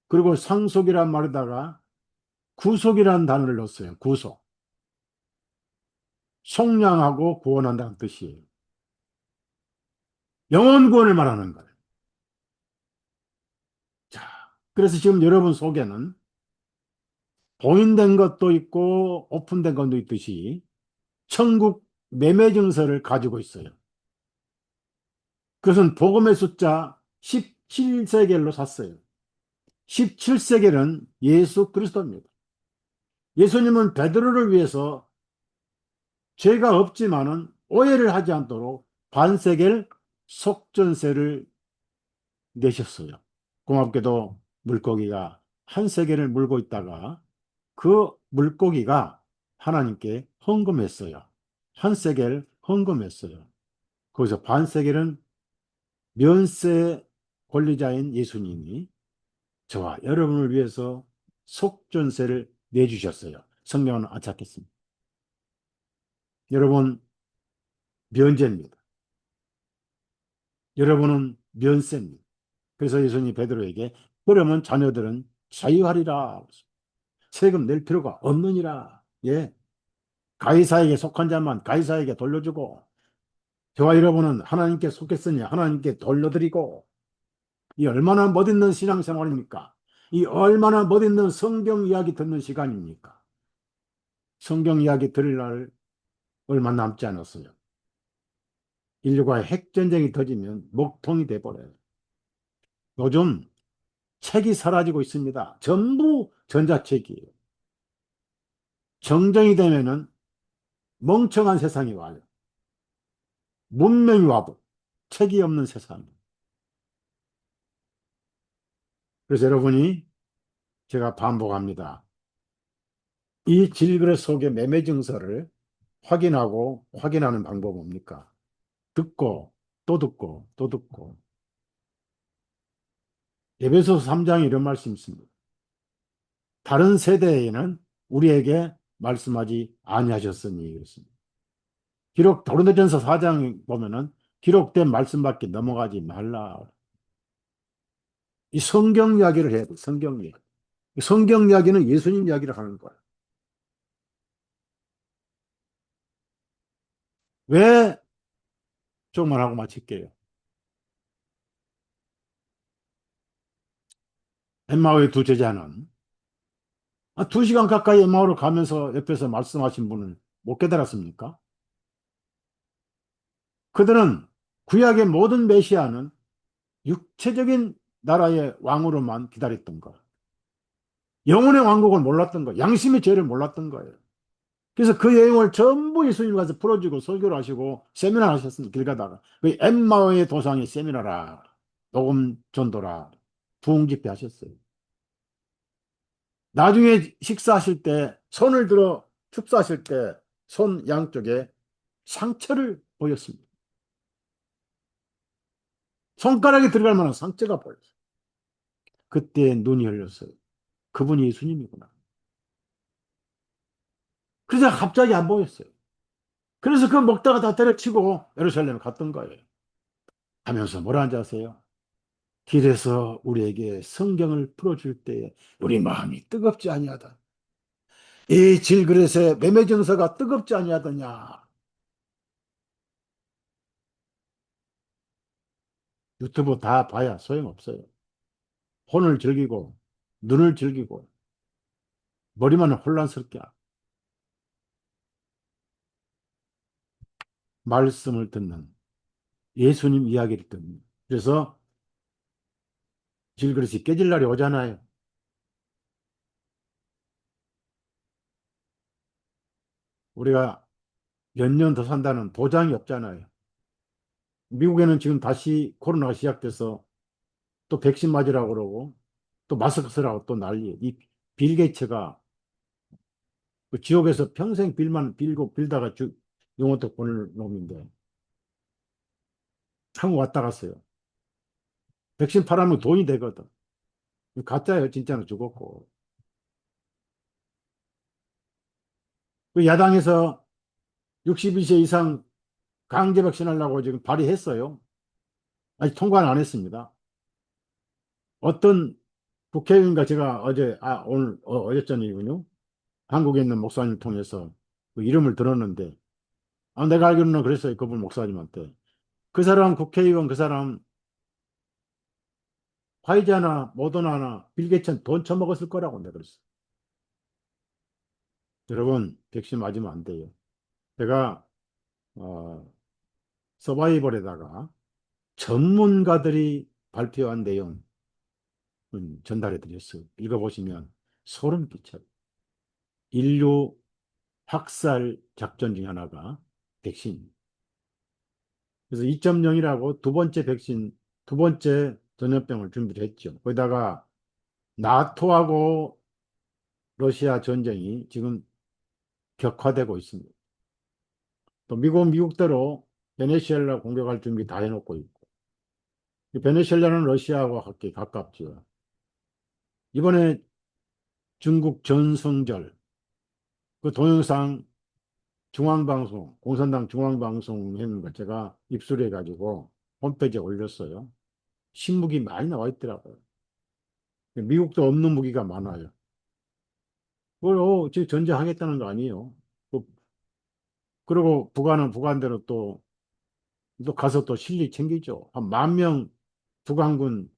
그리고 상속이란 말에다가 구속이라는 단어를 넣었어요. 구속. 속량하고 구원한다는 뜻이에요. 영혼 구원을 말하는 거예요. 자, 그래서 지금 여러분 속에는 봉인된 것도 있고 오픈된 것도 있듯이 천국 매매 증서를 가지고 있어요. 그것은 복음의 숫자 17세겔로 샀어요. 17세겔은 예수 그리스도입니다. 예수님은 베드로를 위해서 죄가 없지만은 오해를 하지 않도록 반세겔 속전세를 내셨어요. 고맙게도 물고기가 한 세겔을 물고 있다가 그 물고기가 하나님께 헌금했어요. 한 세겔 헌금했어요. 거기서 반 세겔은 면세 권리자인 예수님이 저와 여러분을 위해서 속전세를 내주셨어요. 성경은 안착했습니다. 여러분, 면제입니다. 여러분은 면세입니다. 그래서 예수님이 베드로에게 그러면 자녀들은 자유하리라. 세금 낼 필요가 없느니라. 예. 가이사에게 속한 자만 가이사에게 돌려주고 저와 여러분은 하나님께 속했으니 하나님께 돌려드리고 이 얼마나 멋있는 신앙생활입니까? 이 얼마나 멋있는 성경 이야기 듣는 시간입니까? 성경 이야기 들을 날 얼마 남지 않았어요. 인류가 핵전쟁이 터지면 목통이 돼버려요. 요즘 책이 사라지고 있습니다. 전부 전자책이에요. 정정이 되면은 멍청한 세상이 와요. 문명이 와도 책이 없는 세상. 그래서 여러분이 제가 반복합니다. 이 질그릇 속의 매매 증서를 확인하고 확인하는 방법은 뭡니까? 듣고 또 듣고 또 듣고. 에베소서 3장에 이런 말씀이 있습니다. 다른 세대에는 우리에게 말씀하지 아니하셨으니 그렇습니다. 기록 도르대전서 4장 보면은 기록된 말씀밖에 넘어가지 말라. 이 성경 이야기를 해야 돼. 성경 이야기. 성경 이야기는 예수님 이야기를 하는 거야. 왜 조금만 하고 마칠게요. 엠마오의 두 제자는 2시간 가까이 엠마오를 가면서 옆에서 말씀하신 분을 못 깨달았습니까? 그들은 구약의 모든 메시아는 육체적인 나라의 왕으로만 기다렸던 거예요. 영혼의 왕국을 몰랐던 거예요. 양심의 죄를 몰랐던 거예요. 그래서 그 내용을 전부 예수님 가서 풀어주고 설교를 하시고 세미나 하셨습니다. 길 가다가. 그 엠마오의 도상의 세미나라, 복음 전도라, 부흥 집회 하셨어요. 나중에 식사하실 때 손을 들어 축사하실 때 손 양쪽에 상처를 보였습니다. 손가락에 들어갈 만한 상처가 보였어요. 그때 눈이 열렸어요. 그분이 예수님이구나. 그래서 갑자기 안 보였어요. 그래서 그 먹다가 다 때려치고 예루살렘에 갔던 거예요. 하면서 뭐라 하는지 아세요? 길에서 우리에게 성경을 풀어줄 때에 우리 마음이 뜨겁지 아니하다. 이 질그릇의 매매 증서가 뜨겁지 아니하더냐. 유튜브 다 봐야 소용없어요. 혼을 즐기고 눈을 즐기고 머리만 혼란스럽게 하고 말씀을 듣는 예수님 이야기를 듣는 그래서 질그릇이 깨질 날이 오잖아요. 우리가 몇 년 더 산다는 보장이 없잖아요. 미국에는 지금 다시 코로나가 시작돼서 또 백신 맞으라고 그러고 또 마스크 쓰라고 또 난리. 이빌 게이츠가 그 지옥에서 평생 빌만 빌고 빌다가 영원토 보낼 놈인데 한국 왔다 갔어요. 백신 팔아면 돈이 되거든. 가짜예요. 진짜는 죽었고. 그 야당에서 62세 이상 강제 백신 하려고 지금 발의했어요. 아직 통과는 안 했습니다. 어떤 국회의원과 제가 오늘, 어제전이군요. 한국에 있는 목사님 통해서 그 이름을 들었는데, 내가 알기로는 그랬어요. 그분 목사님한테. 그 사람 국회의원, 그 사람 화이자나 모더나나 빌 게이츠는 돈 처먹었을 거라고 내가 그랬어요. 여러분, 백신 맞으면 안 돼요. 제가, 어, 서바이벌에다가 전문가들이 발표한 내용 전달해 드렸어요. 읽어보시면 소름 끼쳐요. 인류 학살 작전 중에 하나가 백신. 그래서 2.0이라고 두 번째 백신, 두 번째 전염병을 준비를 했죠. 거기다가 나토하고 러시아 전쟁이 지금 격화되고 있습니다. 또 미국대로 베네수엘라 공격할 준비 다 해놓고 있고. 이 베네수엘라는 러시아와 가깝죠. 이번에 중국 전승절 그 동영상 중앙방송, 공산당 중앙방송 했는 거 제가 입수해가지고 홈페이지에 올렸어요. 신무기 많이 나와 있더라고요. 미국도 없는 무기가 많아요. 그걸 지금 전쟁하겠다는 거 아니에요. 또 그리고 북한은 북한대로 또 가서 또 실리 챙기죠. 한 10,000명 북한군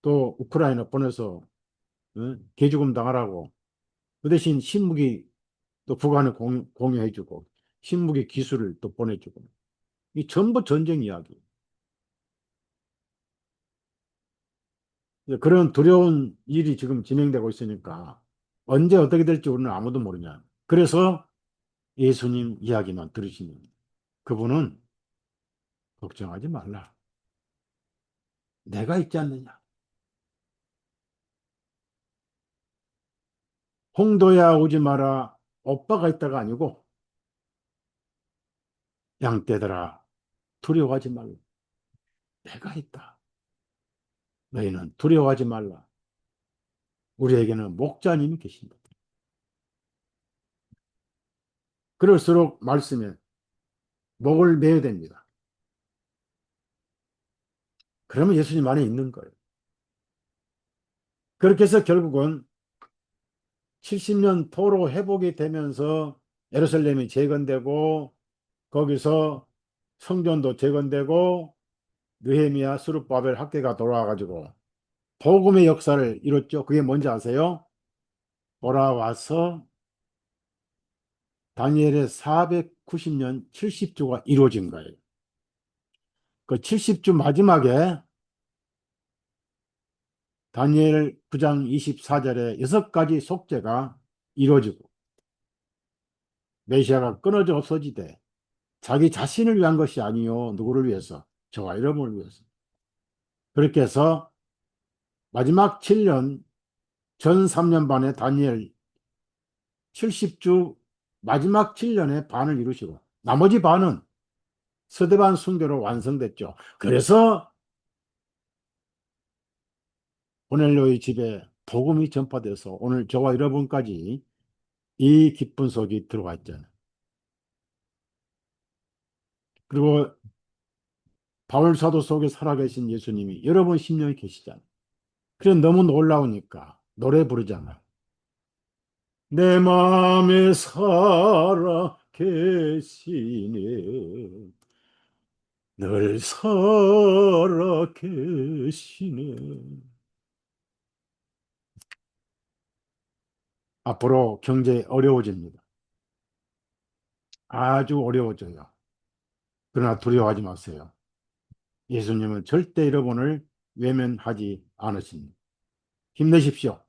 또 우크라이나 보내서 개죽음 당하라고. 그 대신 신무기 또 북한에 공유해주고 신무기 기술을 또 보내주고. 이 전부 전쟁 이야기. 그런 두려운 일이 지금 진행되고 있으니까 언제 어떻게 될지 우리는 아무도 모르냐. 그래서 예수님 이야기만 들으시면 그분은 걱정하지 말라. 내가 있지 않느냐. 홍도야 오지 마라. 오빠가 있다가 아니고 양떼들아 두려워하지 말라. 내가 있다. 너희는 두려워하지 말라. 우리에게는 목자님이 계신다. 그럴수록 말씀에 목을 매야 됩니다. 그러면 예수님 안에 있는 거예요. 그렇게 해서 결국은 70년 포로 회복이 되면서 예루살렘이 재건되고 거기서 성전도 재건되고 느헤미야 스룹바벨 학계가 돌아와가지고 복음의 역사를 이뤘죠. 그게 뭔지 아세요? 돌아와서 다니엘의 490년 70주가 이루어진 거예요. 그 70주 마지막에 다니엘 9장 24절에 6가지 속죄가 이루어지고 메시아가 끊어져 없어지되 자기 자신을 위한 것이 아니요 누구를 위해서? 저와 여러분을 위해서. 그렇게 해서 마지막 7년 전 3년 반에 다니엘 70주 마지막 7년의 반을 이루시고 나머지 반은 서대반 순교로 완성됐죠. 그래서 고넬료의 집에 복음이 전파돼서 오늘 저와 여러분까지 이 기쁜 속이 들어와 있잖아요. 그리고 바울 사도 속에 살아계신 예수님이 여러분 심령에 계시잖아요. 그래서 너무 놀라우니까 노래 부르잖아요. 내 마음에 살아 계시네. 늘 살아 계시네. 앞으로 경제 어려워집니다. 아주 어려워져요. 그러나 두려워하지 마세요. 예수님은 절대 여러분을 외면하지 않으십니다. 힘내십시오.